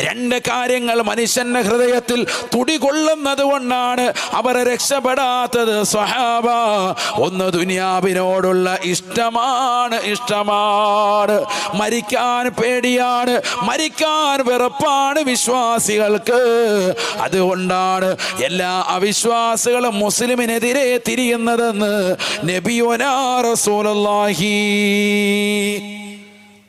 രണ്ട് കാര്യങ്ങൾ മനുഷ്യന്റെ ഹൃദയത്തിൽ തുടികൊള്ളുന്നത് കൊണ്ടാണ് അവരെ രക്ഷപ്പെടാത്തത് സ്വഹാബ. ഒന്ന് ദുനിയാവിനോടുള്ള ഇഷ്ടമാണ്, മരിക്കാൻ പേടിയാണ്, മരിക്കാൻ വെറുപ്പാണ് വിശ്വാസികൾക്ക്. അതുകൊണ്ടാണ് എല്ലാ അവിശ്വാസികളും മുസ്ലിമിനെതിരെ തിരിയുന്നതെന്ന് നബിയുനാ റസൂലുള്ളാഹി.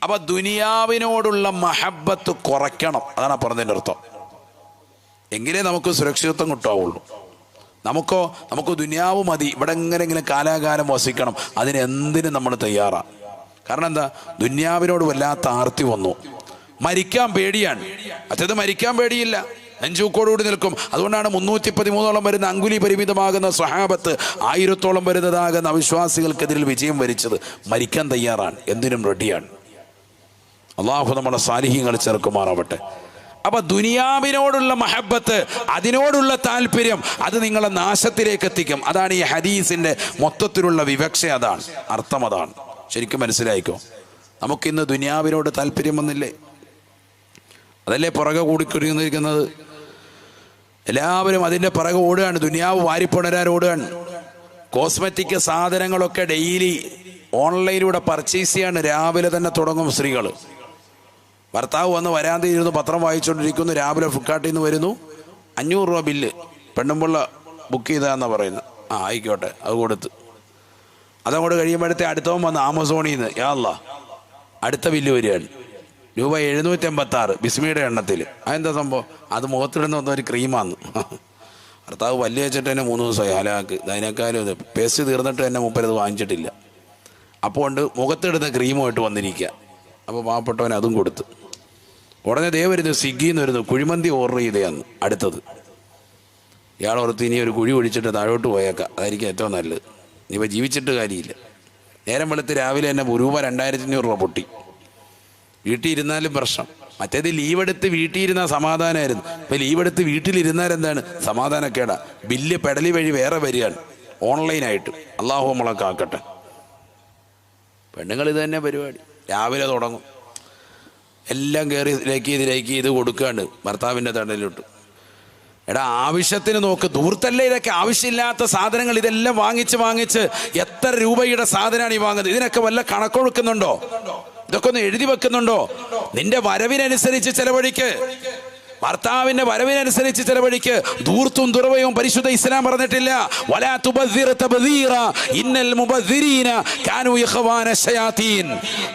അപ്പൊ ദുനിയാവിനോടുള്ള മഹബത്ത് കുറയ്ക്കണം, അതാണ് പറഞ്ഞതിൻ്റെ അർത്ഥം. എങ്കിലേ നമുക്ക് സുരക്ഷിതത്വം കിട്ടാവുള്ളൂ. നമുക്ക് ദുനിയാവ് മതി, ഇവിടെ എങ്ങനെയെങ്കിലും കാലാകാലം വസിക്കണം, അതിനെന്തിനും നമ്മൾ തയ്യാറാണ്. കാരണം എന്താ, ദുനിയാവിനോട് വല്ലാത്ത ആർത്തി വന്നു. മരിക്കാൻ പേടിയാണ്, മറ്റേത് മരിക്കാൻ പേടിയില്ല, നെഞ്ചൂക്കോടുകൂടി നിൽക്കും. അതുകൊണ്ടാണ് 313 വരുന്ന അങ്കുലി പരിമിതമാകുന്ന സ്വഹാബത്ത് 1000 വരുന്നതാകുന്ന അവിശ്വാസികൾക്കെതിരിൽ വിജയം വരിച്ചത്. മരിക്കാൻ തയ്യാറാണ്, എന്തിനും റെഡിയാണ്. അള്ളാഹു നമ്മുടെ സാലിഹ്യങ്ങൾ ചേർക്കുമാറാവട്ടെ. അപ്പൊ ദുനിയാവിനോടുള്ള മഹബത്ത്, അതിനോടുള്ള താല്പര്യം, അത് നിങ്ങളെ നാശത്തിലേക്ക് എത്തിക്കും. അതാണ് ഈ ഹദീസിന്റെ മൊത്തത്തിലുള്ള വിവക്ഷ, അതാണ് അർത്ഥം, അതാണ്. ശരിക്കും മനസ്സിലായിക്കോ. നമുക്കിന്ന് ദുനിയാവിനോട് താല്പര്യം വന്നില്ലേ? അതല്ലേ പുറകെ കൂടിക്കൊണ്ടിരിക്കുന്നത്. എല്ലാവരും അതിൻ്റെ പുറകെ ഓടുകയാണ്, ദുനിയാവ് വാരിപ്പുണരാൻ ഓടുകയാണ്. കോസ്മെറ്റിക് സാധനങ്ങളൊക്കെ ഡെയിലി ഓൺലൈനിലൂടെ പർച്ചേസ് ചെയ്യാണ്. രാവിലെ തന്നെ തുടങ്ങും സ്ത്രീകൾ. ഭർത്താവ് വന്ന് വരാന്തയിൽ ഇരുന്ന് പത്രം വായിച്ചുകൊണ്ടിരിക്കുന്നു. രാവിലെ ഫ്ലിപ്കാർട്ടിൽ നിന്ന് വരുന്നു, 500 രൂപ ബില്ല്, പെണ്ണുമ്പിള്ള ബുക്ക് ചെയ്താന്നാണ് പറയുന്നത്. ആയിക്കോട്ടെ, അത് കൊടുത്ത്. അതങ്ങോട്ട് കഴിയുമ്പോഴത്തെ അടുത്തവൻ വന്ന് ആമസോണിൽ നിന്ന്, യാ അല്ലാഹ്, അടുത്ത ബില്ല് വരികയാണ്, രൂപ 786 ബിസ്മിയുടെ എണ്ണത്തിൽ. അതെന്താ സംഭവം? അത് മുഖത്തിടുന്ന ഒരു ക്രീമാന്ന്. ഭർത്താവ് പല്ല് വെച്ചിട്ട് തന്നെ 3 ദിവസമായി, ഹലാക്ക്. അതിനേക്കാളും പേസ്റ്റ് തീർന്നിട്ട് തന്നെ മൂപ്പരത് വാങ്ങിച്ചിട്ടില്ല. അപ്പോൾ കൊണ്ട് മുഖത്തിടുന്ന ക്രീമുമായിട്ട് വന്നിരിക്കുക. അപ്പോൾ പാവപ്പെട്ടവൻ അതും കൊടുത്ത്. ഉടനെ ദേ വരുന്നു, സ്വിഗ്ഗിയിൽ നിന്ന് വരുന്നു, കുഴിമന്തി ഓർഡർ ചെയ്തേന്ന്. അടുത്തത് ഇയാൾ ഓർത്ത് ഇനി ഒരു കുഴി ഒഴിച്ചിട്ട് താഴോട്ട് പോയേക്കാം, അതായിരിക്കും ഏറ്റവും നല്ലത്. ഇനിയിപ്പോൾ ജീവിച്ചിട്ട് കാര്യമില്ല. നേരം വെളുത്ത് രാവിലെ തന്നെ രൂപ 2500 രൂപ പൊട്ടി. വീട്ടിൽ ഇരുന്നാലും പ്രശ്നം. മറ്റേത് ലീവ് എടുത്ത് വീട്ടിൽ ഇരുന്നാൽ സമാധാനമായിരുന്നു. ഇപ്പം ലീവ് എടുത്ത് വീട്ടിലിരുന്നാൽ എന്താണ് സമാധാനക്കേടാ. ബില്ല് പെടലി വഴി വേറെ വരികയാണ്, ഓൺലൈനായിട്ട്. അള്ളാഹു നമ്മളെ കാക്കട്ടെ. പെണ്ണുങ്ങൾ ഇത് തന്നെ പരിപാടി. രാവിലെ തുടങ്ങും, എല്ലാം കയറി ലേക്ക് ചെയ്ത് കൊടുക്കാണ്ട് ഭർത്താവിൻ്റെ തടലിലോട്ട്. എടാ, ആവശ്യത്തിന് നോക്ക്, ദൂർത്തല്ലേ ഇതൊക്കെ. ആവശ്യമില്ലാത്ത സാധനങ്ങൾ ഇതെല്ലാം വാങ്ങിച്ച് എത്ര രൂപയുടെ സാധനമാണ് ഈ വാങ്ങുന്നത്? ഇതിനൊക്കെ വല്ല കണക്കൊടുക്കുന്നുണ്ടോ? ഇതൊക്കെ ഒന്ന് എഴുതി വെക്കുന്നുണ്ടോ? നിന്റെ വരവിനനുസരിച്ച് ചെലവഴിക്ക്, ഭർത്താവിന്റെ വരവിനനുസരിച്ച് ചെലവഴിക്ക്. ധൂർത്തും ദുർവ്യവും പരിശുദ്ധ ഇസ്ലാം പറഞ്ഞിട്ടില്ല. വലാ തുബദ്ദിർ തബ്ദീറ ഇന്നൽ മുബദ്ദിരീന കാനൂ ഇഖ്വാന ശയാതീൻ.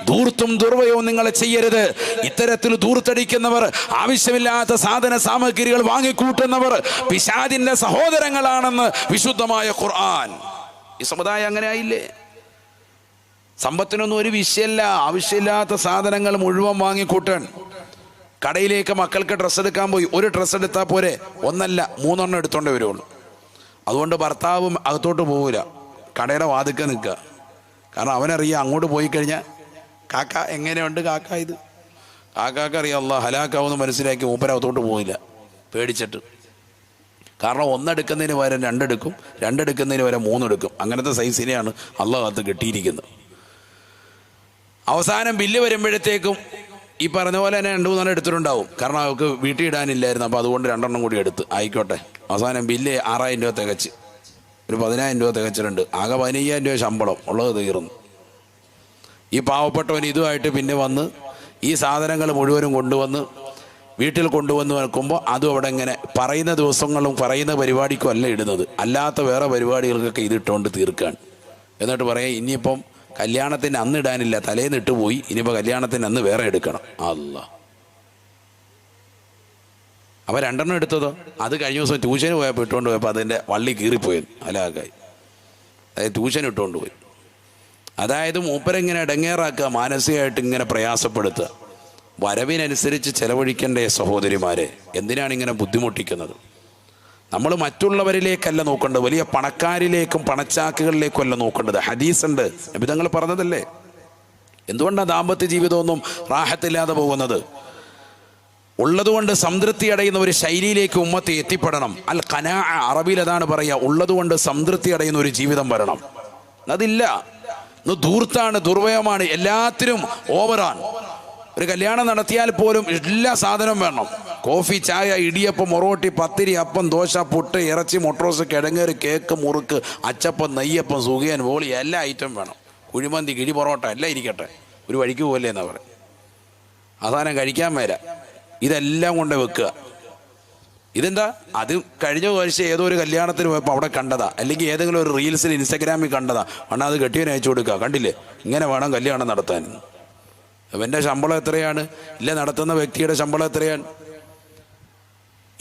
ധൂർത്തും ദുർവ്യവും നിങ്ങൾ ചെയ്യരുത്. ഇത്തരത്തിൽ ധൂർത്തടിക്കുന്നവർ, ആവശ്യമില്ലാത്ത സാധന സാമഗ്രികൾ വാങ്ങിക്കൂട്ടുന്നവർ പിശാചിന്റെ സഹോദരങ്ങളാണെന്ന് വിശുദ്ധമായ ഖുർആൻ. ഈ സമുദായം അങ്ങനെ ആയില്ലേ? സമ്പത്തിനൊന്നും ഒരു വിഷയമല്ല. ആവശ്യമില്ലാത്ത സാധനങ്ങൾ മുഴുവൻ വാങ്ങിക്കൂട്ടാൻ. കടയിലേക്ക് മക്കൾക്ക് ഡ്രസ്സ് എടുക്കാൻ പോയി, ഒരു ഡ്രസ്സ് എടുത്താൽ പോരെ, 1 അല്ല 3 എണ്ണം എടുത്തോണ്ടേ വരുള്ളൂ. അതുകൊണ്ട് ഭർത്താവും അകത്തോട്ട് പോകില്ല, കടയുടെ വാതിൽക്ക് നിൽക്കുക. കാരണം അവനറിയാം അങ്ങോട്ട് പോയി കഴിഞ്ഞാൽ കാക്ക എങ്ങനെയുണ്ട് കാക്ക, ഇത് കാക്കാക്കറിയാം അല്ലാഹ് ഹലാക്കാവെന്ന് മനസ്സിലാക്കി മൂപ്പരകത്തോട്ട് പോകില്ല, പേടിച്ചിട്ട്. കാരണം 1 എടുക്കുന്നതിന് പകരം 2 എടുക്കും, 2 എടുക്കുന്നതിന് പകരം 3 എടുക്കും. അങ്ങനത്തെ സൈസിനെയാണ് അള്ളാഹ് അകത്ത് കെട്ടിയിരിക്കുന്നത്. അവസാനം ബില്ല് വരുമ്പോഴത്തേക്കും ഈ പറഞ്ഞ പോലെ തന്നെ 2-3 എടുത്തിട്ടുണ്ടാവും. കാരണം അവർക്ക് വീട്ടിൽ ഇടാനില്ലായിരുന്നു, അപ്പോൾ അതുകൊണ്ട് 2 എണ്ണം കൂടി എടുത്ത്. ആയിക്കോട്ടെ, അവസാനം ബില്ല് 6000 രൂപ തികച്ച്, ഒരു 10000 രൂപ തികച്ചിട്ടുണ്ട്. ആകെ 15000 രൂപ ശമ്പളം ഉള്ളത് തീർന്നു. ഈ പാവപ്പെട്ടവൻ ഇതുമായിട്ട് പിന്നെ വന്ന് ഈ സാധനങ്ങൾ മുഴുവനും കൊണ്ടുവന്ന് വീട്ടിൽ കൊണ്ടുവന്ന് വെക്കുമ്പോൾ അതും അവിടെ ഇങ്ങനെ പറയുന്ന ദിവസങ്ങളും പറയുന്ന പരിപാടിക്കും അല്ല ഇടുന്നത്, അല്ലാത്ത വേറെ പരിപാടികൾക്കൊക്കെ ഇതിട്ടുകൊണ്ട് തീർക്കുകയാണ്. എന്നിട്ട് പറയാം, ഇനിയിപ്പം കല്യാണത്തിന് അന്ന് ഇടാനില്ല, തലേന്ന് ഇട്ട് പോയി, ഇനിയിപ്പോൾ കല്യാണത്തിന് അന്ന് വേറെ എടുക്കണം. അല്ലാ. അപ്പോൾ 2 എണ്ണം എടുത്തതോ, അത് കഴിഞ്ഞ ദിവസം ട്യൂഷന് പോയപ്പോൾ ഇട്ടുകൊണ്ട് പോയപ്പോൾ അതിൻ്റെ വള്ളി കീറിപ്പോയെന്ന് അലാക്കായി. അതായത് ട്യൂഷൻ ഇട്ടുകൊണ്ട് പോയി. അതായത് മൂപ്പരെങ്ങനെ ഇടങ്ങേറാക്കുക, മാനസികമായിട്ട് ഇങ്ങനെ പ്രയാസപ്പെടുത്തുക. വരവിനനുസരിച്ച് ചെലവഴിക്കേണ്ടേ സഹോദരിമാരെ? എന്തിനാണ് ഇങ്ങനെ ബുദ്ധിമുട്ടിക്കുന്നത്? നമ്മൾ മറ്റുള്ളവരിലേക്കല്ല നോക്കേണ്ടത്, വലിയ പണക്കാരിലേക്കും പണച്ചാക്കുകളിലേക്കും അല്ല നോക്കേണ്ടത്. ഹദീസുണ്ട്, നബി തങ്ങൾ പറഞ്ഞതല്ലേ. എന്തുകൊണ്ടാണ് ദാമ്പത്യ ജീവിതമൊന്നും റാഹത്തില്ലാതെ പോകുന്നത്? ഉള്ളതുകൊണ്ട് സംതൃപ്തി അടയുന്ന ഒരു ശൈലിയിലേക്ക് ഉമ്മത്ത് എത്തിപ്പെടണം. അൽ ഖനാ, അറബിയിൽ അതാണ് പറയുക, ഉള്ളതുകൊണ്ട് സംതൃപ്തി അടയുന്ന ഒരു ജീവിതം വരണം. അതില്ല, ധൂർത്താണ്, ദുർവ്യയമാണ്, എല്ലാത്തിനും ഓവറാണ്. ഒരു കല്യാണം നടത്തിയാൽ പോലും എല്ലാ സാധനവും വേണം. കോഫി, ചായ, ഇടിയപ്പം, മൊറോട്ടി, പത്തിരി, അപ്പം, ദോശ, പുട്ട്, ഇറച്ചി, മൊട്രോസ്, കിഴങ്ങേറ്, കേക്ക്, മുറുക്ക്, അച്ചപ്പം, നെയ്യപ്പം, സുഖിയൻ, വോളി, എല്ലാ ഐറ്റം വേണം. കുഴിമന്തി, കിഴി പൊറോട്ട എല്ലാം ഇരിക്കട്ടെ. ഒരു വഴിക്ക് പോലെ എന്നാ പറയും. അവസാനം കഴിക്കാൻ മേല. ഇതെല്ലാം കൊണ്ട് വെക്കുക. ഇതെന്താ? അത് കഴിഞ്ഞ വർഷം ഏതോ ഒരു കല്യാണത്തിന് പോയപ്പോൾ അവിടെ കണ്ടതാ, അല്ലെങ്കിൽ ഏതെങ്കിലും ഒരു റീൽസിൽ ഇൻസ്റ്റാഗ്രാമിൽ കണ്ടതാ. അണ്ണാ അത് കെട്ടിയവന് അയച്ചു കൊടുക്കുക. കണ്ടില്ലേ, ഇങ്ങനെ വേണം കല്യാണം നടത്താൻ. അവൻ്റെ ശമ്പളം എത്രയാണ്? ഇല്ല, നടത്തുന്ന വ്യക്തിയുടെ ശമ്പളം എത്രയാണ്?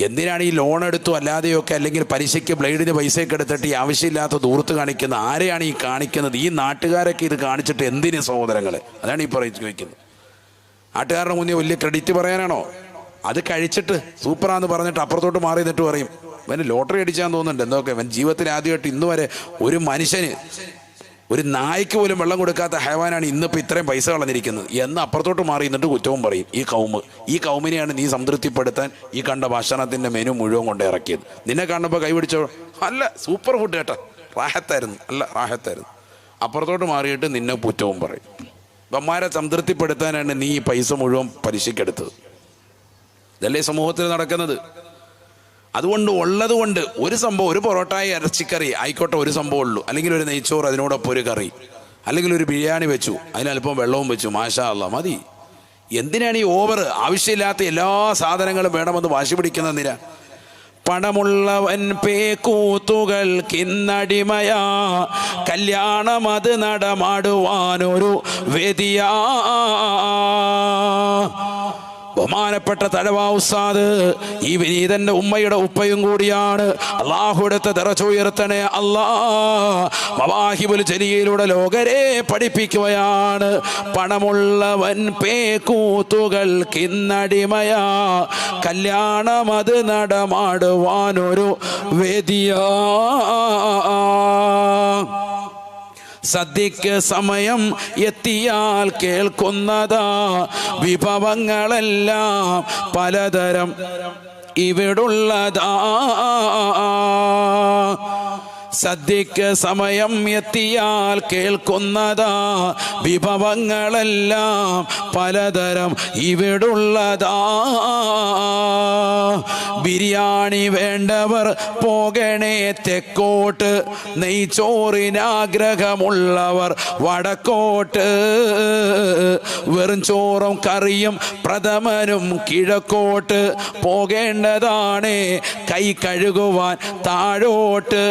എന്തിനാണ് ഈ ലോൺ എടുത്തു അല്ലാതെയൊക്കെ, അല്ലെങ്കിൽ പലിശയ്ക്ക് ബ്ലേഡിന് പൈസയൊക്കെ എടുത്തിട്ട് ഈ ആവശ്യമില്ലാത്ത ദൂർത്ത് കാണിക്കുന്ന? ആരെയാണ് ഈ കാണിക്കുന്നത്? ഈ നാട്ടുകാരൊക്കെ ഇത് കാണിച്ചിട്ട് എന്തിന് സഹോദരങ്ങളെ? അതാണ് ഈ ചോദിക്കുന്നത്. നാട്ടുകാരുടെ മുന്നേ വലിയ ക്രെഡിറ്റ് പറയാനാണോ? അത് കഴിച്ചിട്ട് സൂപ്പറാന്ന് പറഞ്ഞിട്ട് അപ്പുറത്തോട്ട് മാറി നിന്നിട്ട് പറയും ഇവന് ലോട്ടറി അടിച്ചാന്ന് തോന്നുന്നുണ്ട്. എന്തൊക്കെ ഇവൻ ജീവിതത്തിൽ ആദ്യമായിട്ട് ഇന്ന് വരെ ഒരു മനുഷ്യന്, ഒരു നായ്ക്ക് പോലും വെള്ളം കൊടുക്കാത്ത ഹൈവാനാണ് ഇന്നിപ്പോൾ ഇത്രയും പൈസ കളഞ്ഞിരിക്കുന്നത് എന്ന് അപ്പുറത്തോട്ട് മാറി നിന്നിട്ട് കുറ്റവും പറയും. ഈ കൗമിനെയാണ് നീ സംതൃപ്തിപ്പെടുത്താൻ ഈ കണ്ട ഭക്ഷണത്തിൻ്റെ മെനു മുഴുവൻ കൊണ്ട് ഇറക്കിയത്. നിന്നെ കാണുമ്പോൾ കൈപിടിച്ചോ, അല്ല സൂപ്പർ ഫുഡ് കേട്ടോ, റാഹത്തായിരുന്നു, അല്ല റാഹത്തായിരുന്നു. അപ്പുറത്തോട്ട് മാറിയിട്ട് നിന്നെ കുറ്റവും പറയും. ഇവന്മാരെ സംതൃപ്തിപ്പെടുത്താനാണ് നീ ഈ പൈസ മുഴുവൻ പലിശക്കെടുത്തത്. ഇതല്ലേ സമൂഹത്തിൽ നടക്കുന്നത്. അതുകൊണ്ട് ഉള്ളത് കൊണ്ട് ഒരു സംഭവം, ഒരു പൊറോട്ടായി ഇറച്ചിക്കറി ആയിക്കോട്ടെ, ഒരു സംഭവം ഉള്ളൂ, അല്ലെങ്കിൽ ഒരു നെയ്ച്ചോറ്, അതിനോടൊപ്പം ഒരു കറി, അല്ലെങ്കിൽ ഒരു ബിരിയാണി വെച്ചു, അതിനല്പം വെള്ളവും വെച്ചു, മാഷാ അല്ലാ മതി. എന്തിനാണ് ഈ ഓവർ? ആവശ്യമില്ലാത്ത എല്ലാ സാധനങ്ങളും വേണമെന്ന് വാശി പിടിക്കുന്നതിനാ? പണമുള്ളവൻ പേക്കൂത്തുകൾക്കിന്നടിമയാ, കല്യാണം അത് നടമാടുവാനൊരു വേദിയാ. ബഹുമാനപ്പെട്ട തഴവ ഉസ്താദ് ഈ വിനീതന്റെ ഉമ്മയുടെ ഉപ്പയും കൂടിയാണ്. അള്ളാഹുവിടുത്തെ ദറജ ഉയർത്തണേ അല്ലാ. മവാഹിബുൽ ജലിയിലൂടെ ലോകരെ പഠിപ്പിക്കുകയാണ്. പണമുള്ളവൻ പേക്കൂത്തുകൾക്കിന്നടിമയാ, കല്യാണം അത് നടമാടുവാനൊരു വേദിയാ. സദ്യക്ക് സമയം എത്തിയാൽ കേൾക്കുന്നതാ, വിഭവങ്ങളെല്ലാം പലതരം ഇവിടുള്ളതാ. സദ്യക്ക് സമയം എത്തിയാൽ കേൾക്കുന്നതാ, വിഭവങ്ങളെല്ലാം പലതരം ഇവിടുള്ളതാ. ബിരിയാണി വേണ്ടവർ പോകണേ തെക്കോട്ട്, നെയ്ച്ചോറിനാഗ്രഹമുള്ളവർ വടക്കോട്ട്. വെറും ചോറും കറിയും പ്രഥമനും കിഴക്കോട്ട്, പോകേണ്ടതാണ് കൈ കഴുകുവാൻ താഴോട്ട്.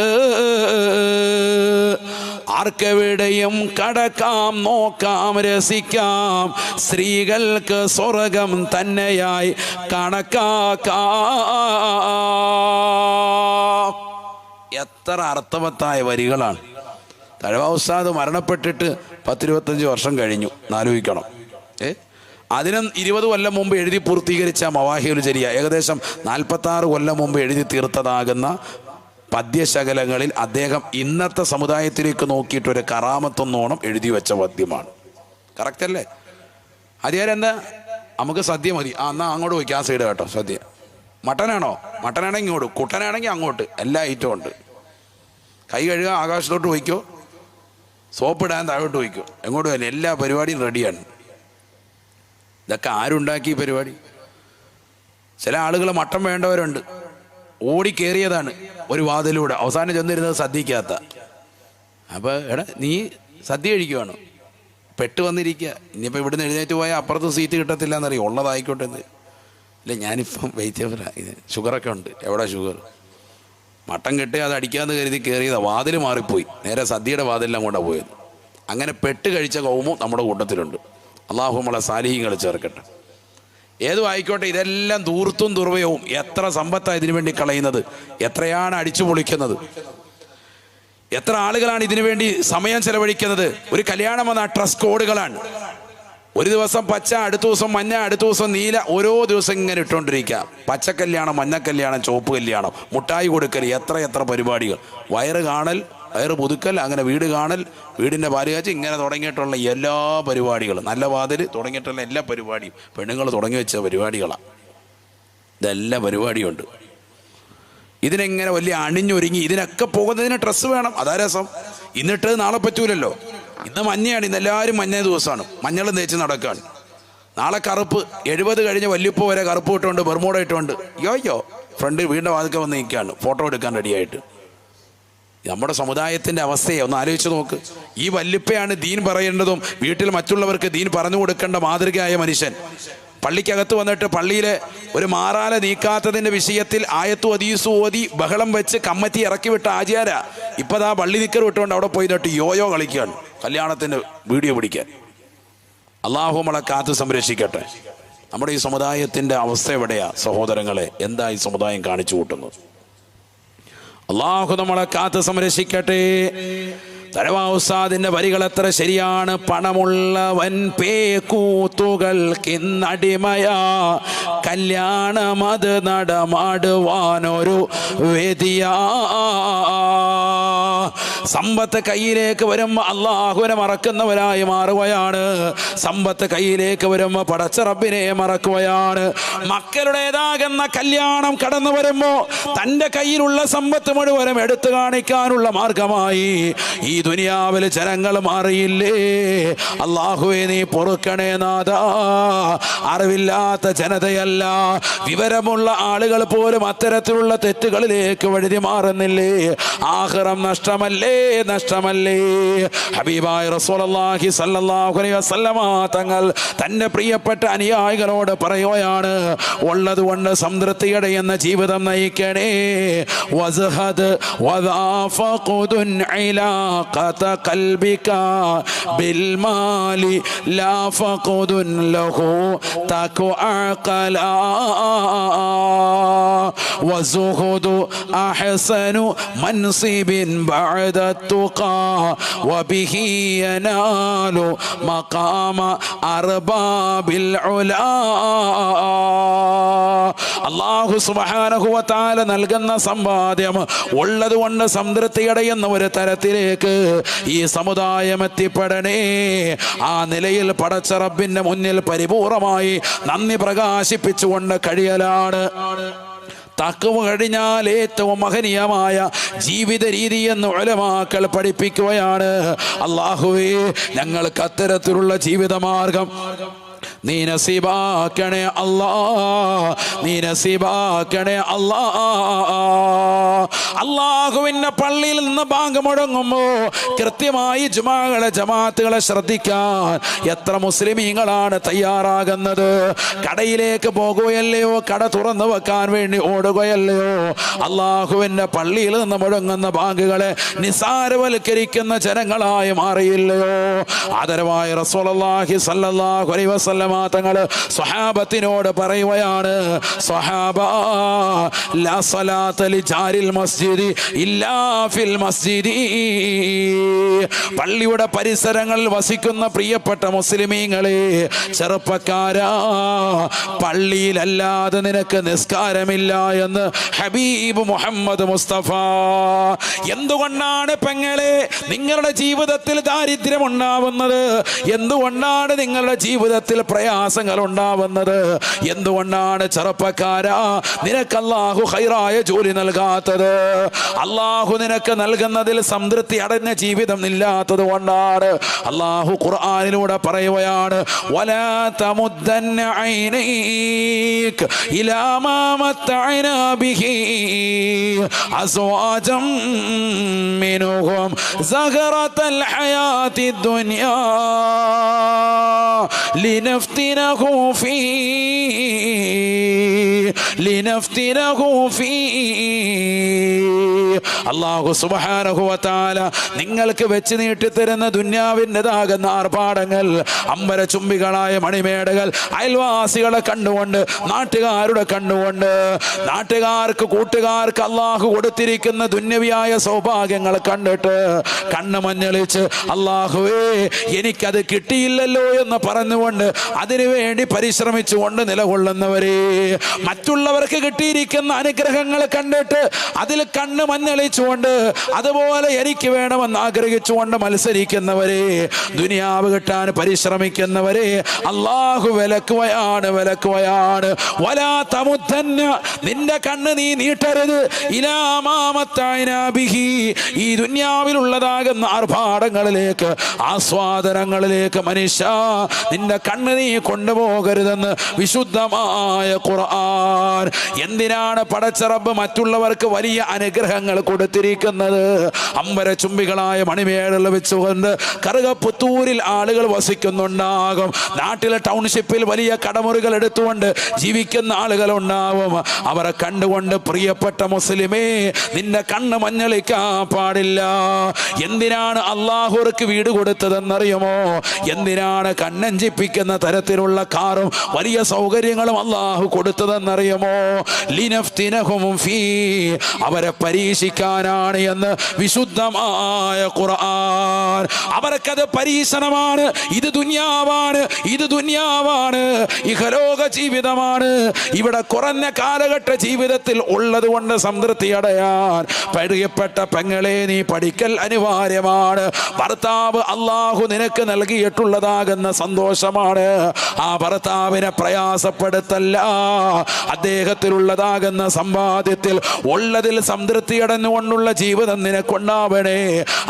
ആർക്കെവിടെയും കടക്കാം, നോക്കാം, രസിക്കാം, സ്ത്രീകൾക്ക് സ്വർഗം തന്നെയായി കണക്കാക്കാം. എത്ര അർത്ഥവത്തായ വരികളാണ്. തഴവ ഉസ്താദ് മരണപ്പെട്ടിട്ട് 10-25 വർഷം കഴിഞ്ഞു. ആലോചിക്കണം. അതിനും 20 കൊല്ലം മുമ്പ് എഴുതി പൂർത്തീകരിച്ച മവാഹിബുൽ ജലിയ, ഏകദേശം 46 കൊല്ലം മുമ്പ് എഴുതി തീർത്തതാകുന്ന പദ്യശകലങ്ങളിൽ അദ്ദേഹം ഇന്നത്തെ സമുദായത്തിലേക്ക് നോക്കിയിട്ടൊരു കറാമത്തൊന്നോണം എഴുതി വെച്ച പദ്യമാണ്. കറക്റ്റ് അല്ലേ? അതിയാരെന്താ, നമുക്ക് സദ്യ മതി, എന്നാ അങ്ങോട്ട് പോയി ആ സൈഡ് കേട്ടോ. സദ്യ മട്ടനാണോ? മട്ടനാണെങ്കിൽ ഇങ്ങോട്ട്, കുട്ടനാണെങ്കിൽ അങ്ങോട്ട്, എല്ലാ ഐറ്റവും ഉണ്ട്. കൈ കഴുകുക ആകാശത്തോട്ട് പോയിക്കോ, സോപ്പിടാൻ താഴോട്ട് പോയിക്കോ, എങ്ങോട്ട് പോയാലും എല്ലാ പരിപാടിയും റെഡിയാണ്. ഇതൊക്കെ ആരുണ്ടാക്കി ഈ പരിപാടി? ചില ആളുകൾ മട്ടൻ വേണ്ടവരുണ്ട്, ഓടിക്കേറിയതാണ് ഒരു വാതിലൂടെ, അവസാനം ചെന്നിരുന്നത് സദ്യക്കകത്ത. അപ്പോൾ എടാ നീ സദ്യ കഴിക്കുവാണ്, പെട്ട് വന്നിരിക്കുക. ഇനിയിപ്പോൾ ഇവിടുന്ന് എഴുന്നേറ്റ് പോയാൽ അപ്പുറത്ത് സീറ്റ് കിട്ടത്തില്ല എന്നറിയാം. ഉള്ളതായിക്കോട്ടെ എന്ന്. ഇല്ല ഞാനിപ്പം വെയിറ്റ് ഇത് ഷുഗറൊക്കെ ഉണ്ട്. എവിടെ ഷുഗർ? മട്ടൻ കിട്ടി അത് അടിക്കാമെന്ന് കരുതി കയറിയതാണ്, വാതിൽ മാറിപ്പോയി, നേരെ സദ്യയുടെ വാതിലെല്ലാം കൊണ്ടാണ് പോയത്. അങ്ങനെ പെട്ട് കഴിച്ച കൗമും നമ്മുടെ കൂട്ടത്തിലുണ്ട്. അള്ളാഹു നമ്മളെ സാലിഹീങ്ങൾ ചേർക്കട്ടെ. ഏതും ആയിക്കോട്ടെ, ഇതെല്ലാം ധൂർത്തും ദുർവ്യവും. എത്ര സമ്പത്താണ് ഇതിനു വേണ്ടി കളയുന്നത്, എത്രയാണ് അടിച്ചു പൊളിക്കുന്നത്, എത്ര ആളുകളാണ് ഇതിനു വേണ്ടി സമയം ചെലവഴിക്കുന്നത്. ഒരു കല്യാണം വന്ന ഡ്രസ് കോഡുകളാണ്. ഒരു ദിവസം പച്ച, അടുത്ത ദിവസം മഞ്ഞ, അടുത്ത ദിവസം നീല, ഓരോ ദിവസം ഇങ്ങനെ ഇട്ടുകൊണ്ടിരിക്കുക. പച്ചക്കല്യാണം, മഞ്ഞക്കല്യാണം, ചുവപ്പ് കല്യാണം, മുട്ടായി കൊടുക്കൽ, എത്ര പരിപാടികൾ. വയറ് കാണൽ, വയറ് പുതുക്കൽ, അങ്ങനെ വീട് കാണൽ, വീടിൻ്റെ പാലുകാച്ചി, ഇങ്ങനെ തുടങ്ങിയിട്ടുള്ള എല്ലാ പരിപാടികളും, നല്ല വാതിൽ തുടങ്ങിയിട്ടുള്ള എല്ലാ പരിപാടിയും പെണ്ണുങ്ങൾ തുടങ്ങി വെച്ച പരിപാടികളാണ്. ഇതെല്ലാം പരിപാടിയുണ്ട്. ഇതിനെങ്ങനെ വലിയ അണിഞ്ഞൊരുങ്ങി ഇതിനൊക്കെ പോകുന്നതിന് ഡ്രസ്സ് വേണം. അതാ രസം. ഇന്നിട്ട് നാളെ പറ്റൂലല്ലോ. ഇന്ന് മഞ്ഞയാണ്, ഇന്ന് എല്ലാവരും മഞ്ഞ ദിവസമാണ്, മഞ്ഞളും തേച്ച് നടക്കുകയാണ്. നാളെ കറുപ്പ് 70 കഴിഞ്ഞ് വല്യപ്പോ വരെ കറുപ്പ് ഇട്ടുകൊണ്ട് ബർമൂട ഇട്ടുകൊണ്ട് യോയ്യോ ഫ്രണ്ട് വീടിൻ്റെ വാതിൽക്ക് വന്ന് നിൽക്കുകയാണ് ഫോട്ടോ എടുക്കാൻ റെഡിയായിട്ട്. നമ്മുടെ സമുദായത്തിൻ്റെ അവസ്ഥയെ ഒന്ന് ആലോചിച്ച് നോക്ക്. ഈ വല്യപ്പയാണ് ദീൻ പറയേണ്ടതും വീട്ടിൽ മറ്റുള്ളവർക്ക് ദീൻ പറഞ്ഞു കൊടുക്കേണ്ട മാതൃകയായ മനുഷ്യൻ. പള്ളിക്കകത്ത് വന്നിട്ട് പള്ളിയിലെ ഒരു മാറാല നീക്കാത്തതിൻ്റെ വിഷയത്തിൽ ആയത്തു ഹദീസു ഓതി ബഹളം വെച്ച് കമ്മറ്റി ഇറക്കി വിട്ട ആചാര ഇപ്പം ആ പള്ളി നിക്കർ വിട്ടുകൊണ്ട് അവിടെ പോയി തൊട്ട് യോയോ കളിക്കുകയാണ് കല്യാണത്തിൻ്റെ വീഡിയോ പിടിക്കാൻ. അള്ളാഹു നമ്മളെ കാത്ത് സംരക്ഷിക്കട്ടെ. നമ്മുടെ ഈ സമുദായത്തിൻ്റെ അവസ്ഥ എവിടെയാ സഹോദരങ്ങളെ? എന്താ ഈ സമുദായം കാണിച്ചു കൂട്ടുന്നത്? അള്ളാഹു നമ്മളെ കാത്ത് സംരക്ഷിക്കട്ടെ. തഴവാ ഉസ്താദിന്റെ വരികൾ എത്ര ശരിയാണ്. പണമുള്ളവൻ പേക്കൂത്തുകൾക്കിന്നടിമയാ, കല്യാണമത് നടമാടുവാനൊരു വേദിയാ. സമ്പത്ത് കയ്യിലേക്ക് വരുമ്പോൾ അള്ളാഹുവിനെ മറക്കുന്നവരായി മാറുകയാണ്. സമ്പത്ത് കയ്യിലേക്ക് വരുമ്പോൾ പടച്ച റബ്ബിനെ മറക്കുകയാണ്. മക്കളുടേതാകുന്ന കല്യാണം കടന്നു വരുമ്പോൾ തൻ്റെ കയ്യിലുള്ള സമ്പത്ത് മുഴുവനും എടുത്തു കാണിക്കാനുള്ള മാർഗമായി ഈ ദുനിയാവിൽ ജനങ്ങൾ മാറിയില്ലേ? അള്ളാഹുവേ നീ പൊറുക്കണേ നാഥാ. അറിവില്ലാത്ത ജനതയല്ല, വിവരമുള്ള ആളുകൾ പോലും അത്തരത്തിലുള്ള തെറ്റുകളിലേക്ക് വഴുതി മാറുന്നില്ലേ? ആഖിറം നഷ്ടമല്ലേ, നഷ്ടമല്ലേ? ഹബീബായ റസൂലുള്ളാഹി സ്വല്ലല്ലാഹു അലൈഹി വസല്ലമ തങ്ങൾ തന്റെ പ്രിയപ്പെട്ട അനുയായികളോട് പറയുകയാണ്, ഉള്ളതുകൊണ്ട് സംതൃപ്തിയുടെ എന്ന ജീവിതം നയിക്കണേ. വസ്ഹദ് വദാഫഖുദുൻ ഇലാഖത ഖൽബിക ബിൽമാലി ലാ ഫഖുദുൻ ലഹു തഖു അഖലാ വസുഹുദു അഹ്സനു മൻസിബിൻ ബഅദ التقى وبه ينال مقام أرباب العلا. അല്ലാഹു സുബ്ഹാനഹു വ തആല നൽകുന്ന സമ്പാദ്യം ഉള്ളതുകൊണ്ട് സംതൃപ്തിയടയുന്ന ഒരു തരത്തിലേക്ക് ഈ സമുദായം എത്തിപ്പെടണേ. ആ നിലയിൽ പടച്ച റബ്ബിന്റെ മുന്നിൽ പരിപൂർണമായി നന്ദി പ്രകാശിപ്പിച്ചുകൊണ്ട് കഴിയലാണ്. തഖ്വ കഴിഞ്ഞാൽ ഏറ്റവും മഹനീയമായ ജീവിത രീതി എന്ന് ഉലമാക്കൾ പഠിപ്പിക്കുകയാണ്. അല്ലാഹുവേ, ഞങ്ങൾക്ക് അത്തരത്തിലുള്ള ജീവിതമാർഗം നീ നസീബാക്കണേ അല്ലാ, നീ നസീബാക്കണേ അല്ലാ. അല്ലാഹുവിന്റെ പള്ളിയിൽ നിന്ന് ബാങ്ക് മുഴങ്ങുമ്പോ കൃത്യമായി ജുമാകളെ ജമാഅത്തുകളെ ശ്രദ്ധിക്കാൻ എത്ര മുസ്ലിമീങ്ങളാണ് തയ്യാറാകുന്നത്? കടയിലേക്ക് പോകുകയല്ലയോ, കട തുറന്നു വെക്കാൻ വേണ്ടി ഓടുകയല്ലയോ? അല്ലാഹുവിന്റെ പള്ളിയിൽ നിന്ന് മുഴങ്ങുന്ന ബാങ്കുകളെ നിസാരവൽക്കരിക്കുന്ന ജനങ്ങളായി മാറിയില്ലയോ? ആദരവായ റസൂലുള്ളാഹി സ്വല്ലല്ലാഹു അലൈഹി വസല്ലം തങ്ങള് സ്വഹാബത്തിനോട് പറയുകയാണ്, സ്വഹാബ ലാ സ്വലാത്ത ലിജാരിൽ മസ്ജിദി ഇല്ലാ ഫിൽ മസ്ജിദി. പള്ളിയുടെ പരിസരങ്ങളിൽ വസിക്കുന്ന പ്രിയപ്പെട്ട മുസ്ലിമീങ്ങളെ, ചെറുപ്പക്കാരാ, പള്ളിയിലല്ലാതെ നിനക്ക് നിസ്കാരമില്ല എന്ന് ഹബീബ് മുഹമ്മദ് മുസ്തഫ. എന്തുകൊണ്ടാണ് പെങ്ങളെ നിങ്ങളുടെ ജീവിതത്തിൽ ദാരിദ്ര്യം ഉണ്ടാവുന്നത്? എന്തുകൊണ്ടാണ് നിങ്ങളുടെ ജീവിതത്തിൽ പ്രയാസങ്ങൾ ഉണ്ടാവുന്നത്? എന്തുകൊണ്ടാണ് ചെറുപ്പക്കാരാ നിനക്ക് അല്ലാഹു ഖൈറായ ജോലി നൽകാത്തത്? അല്ലാഹു നിനക്ക് നൽകുന്നതിൽ സംതൃപ്തി അടഞ്ഞ ജീവിതം ഇല്ലാത്തത് കൊണ്ടാണ്. അല്ലാഹു ഖുർആനിലൂടെ പറയുകയാണ്, വലാ തമുദ്ദന്ന ഐനൈക ഇലാ മാ മത്തഅനാ ബിഹി അസ്വാജം മിൻഹും സഖറത്തൽ ഹയാത്തി ദുനിയാ لنفتنه فيه. അല്ലാഹു സുബ്ഹാനഹു വ തആല നിങ്ങൾക്ക് വെച്ച് നീട്ടി തരുന്ന ദുനിയാവിൻ്റെതാകുന്ന ആർഭാടങ്ങൾ, അമ്പര ചുംബികളായ മണിമേടകൾ, അയൽവാസികളെ കണ്ടുകൊണ്ട്, നാട്ടുകാരുടെ കണ്ടുകൊണ്ട്, നാട്ടുകാർക്ക് കൂട്ടുകാർക്ക് അല്ലാഹു കൊടുത്തിരിക്കുന്ന ദുന്യവിയായ സൗഭാഗ്യങ്ങൾ കണ്ടിട്ട് കണ്ണ് മഞ്ഞളിച്ച് അല്ലാഹുവേ എനിക്കത് കിട്ടിയില്ലല്ലോ എന്ന് പറഞ്ഞുകൊണ്ട് അതിനുവേണ്ടി പരിശ്രമിച്ചുകൊണ്ട് നിലകൊള്ളുന്നവരെ, മറ്റുള്ള മറ്റുള്ളവർക്ക് കിട്ടിയിരിക്കുന്ന അനുഗ്രഹങ്ങൾ കണ്ടിട്ട് അതിൽ കണ്ണ് മഞ്ഞളിച്ചുകൊണ്ട് അതുപോലെ എനിക്ക് വേണമെന്ന് ആഗ്രഹിച്ചുകൊണ്ട് മത്സരിക്കുന്നവരെ, ദുനിയാവ് കിട്ടാൻ പരിശ്രമിക്കുന്നവരെ അല്ലാഹു വിലക്കുകയാണ്. വലാ തമുദ്ദന്ന, നിന്റെ കണ്ണ് നീ നീട്ടരുത്, ഇലാ മാ മത്തഅനാ ബിഹി, ഈ ദുനിയാവിലുള്ളതാകുന്ന ആർഭാടങ്ങളിലേക്ക്, ആസ്വാദനങ്ങളിലേക്ക് മനുഷ്യ നിന്റെ കണ്ണ് നീ കൊണ്ടുപോകരുതെന്ന് വിശുദ്ധമായ ഖുർആൻ. എന്തിനാണ് പടച്ച റബ്ബ് മറ്റുള്ളവർക്ക് വലിയ അനുഗ്രഹങ്ങൾ കൊടുത്തിരിക്കുന്നത്? അമ്പര ചുംബികളായ മണിമേടൽ വെച്ചുകൊണ്ട് കറുകപ്പുത്തൂരിൽ ആളുകൾ വസിക്കുന്നുണ്ടാകും. നാട്ടിലെ ടൗൺഷിപ്പിൽ വലിയ കടമുറികൾ എടുത്തുകൊണ്ട് ജീവിക്കുന്ന ആളുകൾ ഉണ്ടാവും. അവരെ കണ്ടുകൊണ്ട് പ്രിയപ്പെട്ട മുസ്ലിമേ, നിന്റെ കണ്ണ് മഞ്ഞളിക്കാൻ പാടില്ല. എന്തിനാണ് അള്ളാഹുർക്ക് വീട് കൊടുത്തതെന്നറിയുമോ? എന്തിനാണ് കണ്ണഞ്ചിപ്പിക്കുന്ന തരത്തിലുള്ള കാറും വലിയ സൗകര്യങ്ങളും അള്ളാഹു കൊടുത്തതെന്നറിയുമോ? ലിനഫ്തിനഹും ഫീ, അവരെ പരീക്ഷിക്കാനാണ് എന്ന് വിശുദ്ധമായ ഖുർആൻ. അവർക്കത് പരീക്ഷണമാണ്. ഇത് ദുനിയാവാണ്, ഇഹലോക ജീവിതമാണ്. ഇവിടെ കുറഞ്ഞ കാലഘട്ട ജീവിതത്തിൽ ഉള്ളത് കൊണ്ട് സംതൃപ്തി അടയാൻ പ്രിയപ്പെട്ട പെങ്ങളെ നീ പഠിക്കൽ അനിവാര്യമാണ്. ഭർത്താവ് അള്ളാഹു നിനക്ക് നൽകിയിട്ടുള്ളതാകുന്ന സന്തോഷമാണ്. ആ ഭർത്താവിനെ പ്രയാസപ്പെടുത്തല്ല. അദ്ദേഹത്തിലുള്ളതാകുന്ന സമ്പാദ്യത്തിൽ ഉള്ളതിൽ സംതൃപ്തി അടഞ്ഞുകൊണ്ടുള്ള ജീവിതം നിനക്കുണ്ടാവണേ.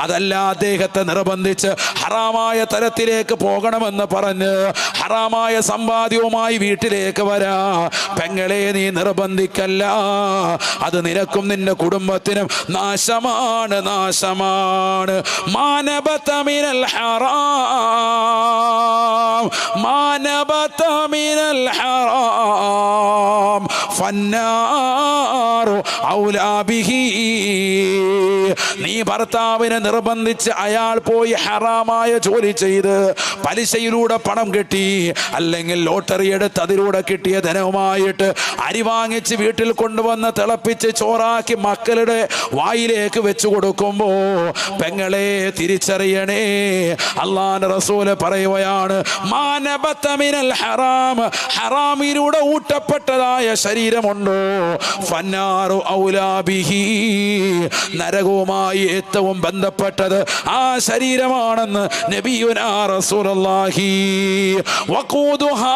അതല്ല അദ്ദേഹത്തെ നിർബന്ധിച്ച് ഹറാമായ തലത്തിലേക്ക് പോകണമെന്ന് പറഞ്ഞ് ഹറാമായ സമ്പാദ്യവുമായി വീട്ടിലേക്ക് വരാ പെങ്ങളെ നീ നിർബന്ധിക്കല്ല. അത് നിനക്കും നിന്റെ കുടുംബത്തിനും നാശമാണ്. മാനബത മിനൽ ഹറാം ഫന്നാറു ഔലാ ബിഹി. നീ ഭർത്താവിനെ നിർബന്ധിച്ച് അയാൾ പോയി ഹറാമായ ജോലി ചെയ്ത് പലിശയിലൂടെ പണം കിട്ടി, അല്ലെങ്കിൽ ലോട്ടറി എടുത്ത് അതിലൂടെ കിട്ടിയ ധനവുമായിട്ട് അരി വാങ്ങിച്ച് വീട്ടിൽ കൊണ്ടുവന്ന് തിളപ്പിച്ച് ചോറാക്കി മക്കളുടെ വായിലേക്ക് വെച്ചു കൊടുക്കുമ്പോ പെങ്ങളെ തിരിച്ചറിയണേ. അല്ലാഹുവിന്റെ റസൂൽ പറയുകയാണ്, മാനബത മിനൽ ഹറാം, ഹറാമിലൂടെ ഊട്ടപ്പെട്ടതായ ശരീരമുണ്ടോ ഫന്നാറു ഔലാ ബിഹി, നരകവുമായി ഏറ്റവും ബന്ധപ്പെട്ടത് ആ ശരീരമാണെന്ന് നബിയുനാ റസൂലുള്ളാഹി. വഖൂദുഹാ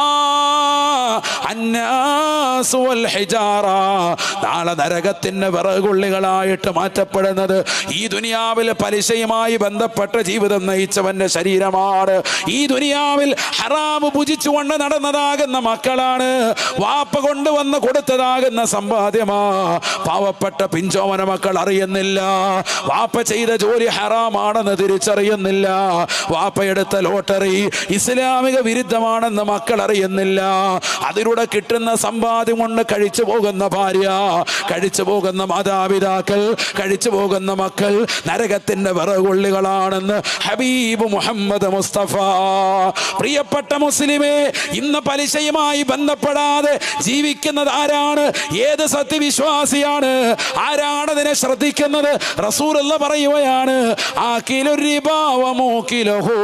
അന്നാസ് വൽ ഹിജാറ, നാളെ നരകത്തിന്റെ വിറകുള്ളികളായിട്ട് മാറ്റപ്പെടുന്നത് ഈ ദുനിയാവിൽ പലിശയുമായി ബന്ധപ്പെട്ട ജീവിതം നയിച്ചവന്റെ ശരീരമാണ്. ഈ ദുനിയാവിൽ ഹറാം ഭുജിച്ചുകൊണ്ട് നടന്നതാകുന്ന മക്കളാണ്. വാപ്പ കൊണ്ടുവന്ന് കൊടുത്തതാകുന്ന സമ്പാദ്യമാ. പാവപ്പെട്ട പിഞ്ചോമന മക്കൾ അറിയുന്നില്ല. വാപ്പ ചെയ്ത ജോലി ഹറാമാണെന്ന് തിരിച്ചറിയുന്നില്ല. വാപ്പ എടുത്ത ലോട്ടറി ഇസ്ലാമിക വിരുദ്ധമാണെന്ന് മക്കൾ അറിയുന്നില്ല. അതിലൂടെ കിട്ടുന്ന സമ്പാദ്യം കൊണ്ട് കഴിച്ചു പോകുന്ന ഭാര്യ, കഴിച്ചു പോകുന്ന മാതാപിതാക്കൾ, കഴിച്ചു പോകുന്ന മക്കൾ നരകത്തിന്റെ വിറകുള്ളികളാണെന്ന് ഹബീബ് മുഹമ്മദ് മുസ്തഫ. പ്രിയപ്പെട്ട മുസ്ലിമേ, ഇന്ന് പലിശയുമായി ബന്ധപ്പെടാതെ ജീവിക്കുന്നത് ആരാണ്? ഏത് സത്യവിശ്വാസിയാണ്? ആരാണ് അതിനെ ശ്രദ്ധിക്കുന്നത്? റസൂലുള്ള പറയുകയാണ്, ആകിലു റിബാ വമൂകിലുഹു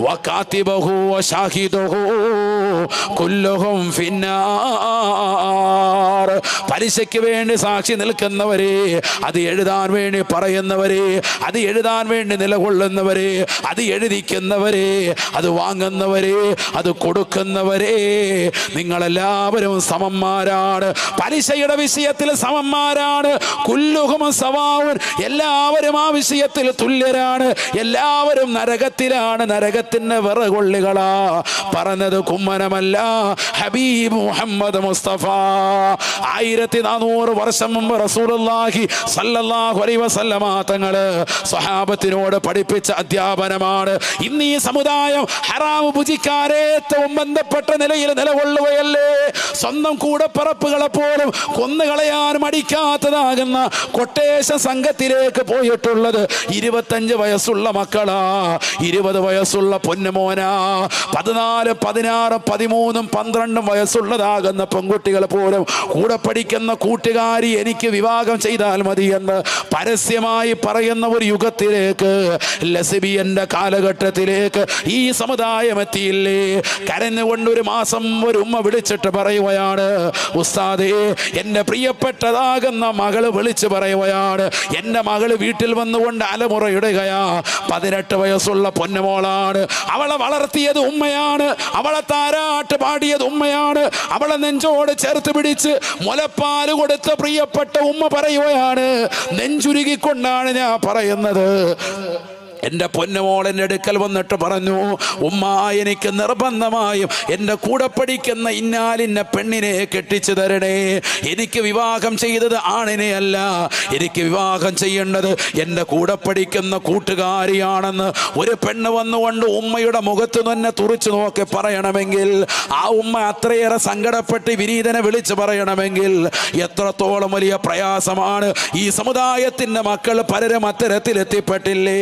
വകാതിബഹു വശാഹിദുഹു കുല്ലുഹും ഫിന്നാർ. പലിശയ്ക്ക് വേണ്ടി സാക്ഷി നിൽക്കുന്നവരെ, അത് എഴുതാൻ വേണ്ടി പറയുന്നവരെ, അത് എഴുതാൻ വേണ്ടി നിലകൊള്ളുന്നവരെ, അത് എഴുതിക്കുന്നവരെ, അത് വാങ്ങുന്നവരെ, അത് കൊടുക്കുന്നവരെ, നിങ്ങളെല്ലാവരും സമന്മാരാണ്. പലിശയുടെ വിഷയത്തിൽ സമന്മാരാണ്. കുല്ലുഹും സവാഉൻ, എല്ലാവരും ആ വിഷയത്തിൽ തുല്യരാണ്. എല്ലാവരും നരകത്തിലാണ്, നരകത്തിന്റെ വിറകൊള്ളികളാ. പറഞ്ഞത് കുമ്മനമല്ല, ഹബീബ് മുഹമ്മദ് മുസ്തഫ. 1400 വർഷം മുമ്പ് റസൂലുള്ളാഹി സ്വല്ലല്ലാഹു അലൈഹി വസല്ലമ തങ്ങള് സ്വഹാബത്തിനോട് പഠിപ്പിച്ച അധ്യാപനമാണ്. ഇന്ന് ഈ സമുദായം ഹറാം ഭുജിക്കാരെ ഏറ്റവും ബന്ധപ്പെട്ട നിലയിൽ നിലകൊള്ളുകയല്ലേ. സ്വന്തം കൂടപ്പിറപ്പുകളെ പോലും കൊന്നുകളയാൻ മടിക്കാത്തതാകുന്ന കൊട്ടേശ സംഘത്തിലേക്ക് പോയിട്ടുള്ളത് 25 വയസ്സുള്ള മക്കളാ, 20 വയസ്സുള്ള പൊന്നുമോനാ, 14, 16, 13, 12 വയസ്സുള്ളതാകുന്ന പെൺകുട്ടികൾ പോലും കൂടെ പഠിക്കുന്ന പഠിക്കുന്ന കൂട്ടുകാരി എനിക്ക് വിവാഹം ചെയ്താൽ മതിയെന്ന് പരസ്യമായി പറയുന്ന ഒരു യുഗത്തിലേക്ക്, ലെസ്ബിയന്റെ കാലഘട്ടത്തിലേക്ക് ഈ സമുദായം എത്തിയില്ലേ? കരഞ്ഞുകൊണ്ട് ഒരു മാസം ഒരു ഉമ്മ വിളിച്ചിട്ട് പറയുകയാണ്, ഉസ്താദേ, എൻ്റെ പ്രിയപ്പെട്ടതാകുന്ന മകള് വിളിച്ചു പറയുകയാണ്, എൻ്റെ മകള് വീട്ടിൽ വന്നുകൊണ്ട് അലമുറയിടുകയാ. 18 വയസ്സുള്ള പൊന്നുമോളാണ്. അവളെ വളർത്തിയത് ഉമ്മയാണ്, അവളെ താരാട്ട് പാടിയത് ഉമ്മയാണ്, അവളെ നെഞ്ചോട് ചേർത്ത് പിടിച്ച് മുലപ്പാല് കൊടുത്ത പ്രിയപ്പെട്ട ഉമ്മ പറയുകയാണ്, നെഞ്ചുരുകിക്കൊണ്ടാണ് ഞാൻ പറയുന്നത്. എൻ്റെ പൊന്നുമോൾ എൻ്റെ അടുക്കൽ വന്നിട്ട് പറഞ്ഞു, ഉമ്മ, എനിക്ക് നിർബന്ധമായും എൻ്റെ കൂടെ പഠിക്കുന്ന ഇന്നാലിന്ന പെണ്ണിനെ കെട്ടിച്ചു തരണേ. എനിക്ക് വിവാഹം ചെയ്തത് ആണിനെ അല്ല, എനിക്ക് വിവാഹം ചെയ്യേണ്ടത് എൻ്റെ കൂടെ പഠിക്കുന്ന കൂട്ടുകാരിയാണെന്ന് ഒരു പെണ്ണ് വന്നുകൊണ്ട് ഉമ്മയുടെ മുഖത്ത് തന്നെ തുറച്ചു നോക്കി പറയണമെങ്കിൽ, ആ ഉമ്മ അത്രയേറെ സങ്കടപ്പെട്ട് വിനീതനെ വിളിച്ചു പറയണമെങ്കിൽ എത്രത്തോളം വലിയ പ്രയാസമാണ്. ഈ സമുദായത്തിൻ്റെ മക്കൾ പലരും അത്തരത്തിലെത്തിപ്പെട്ടില്ലേ?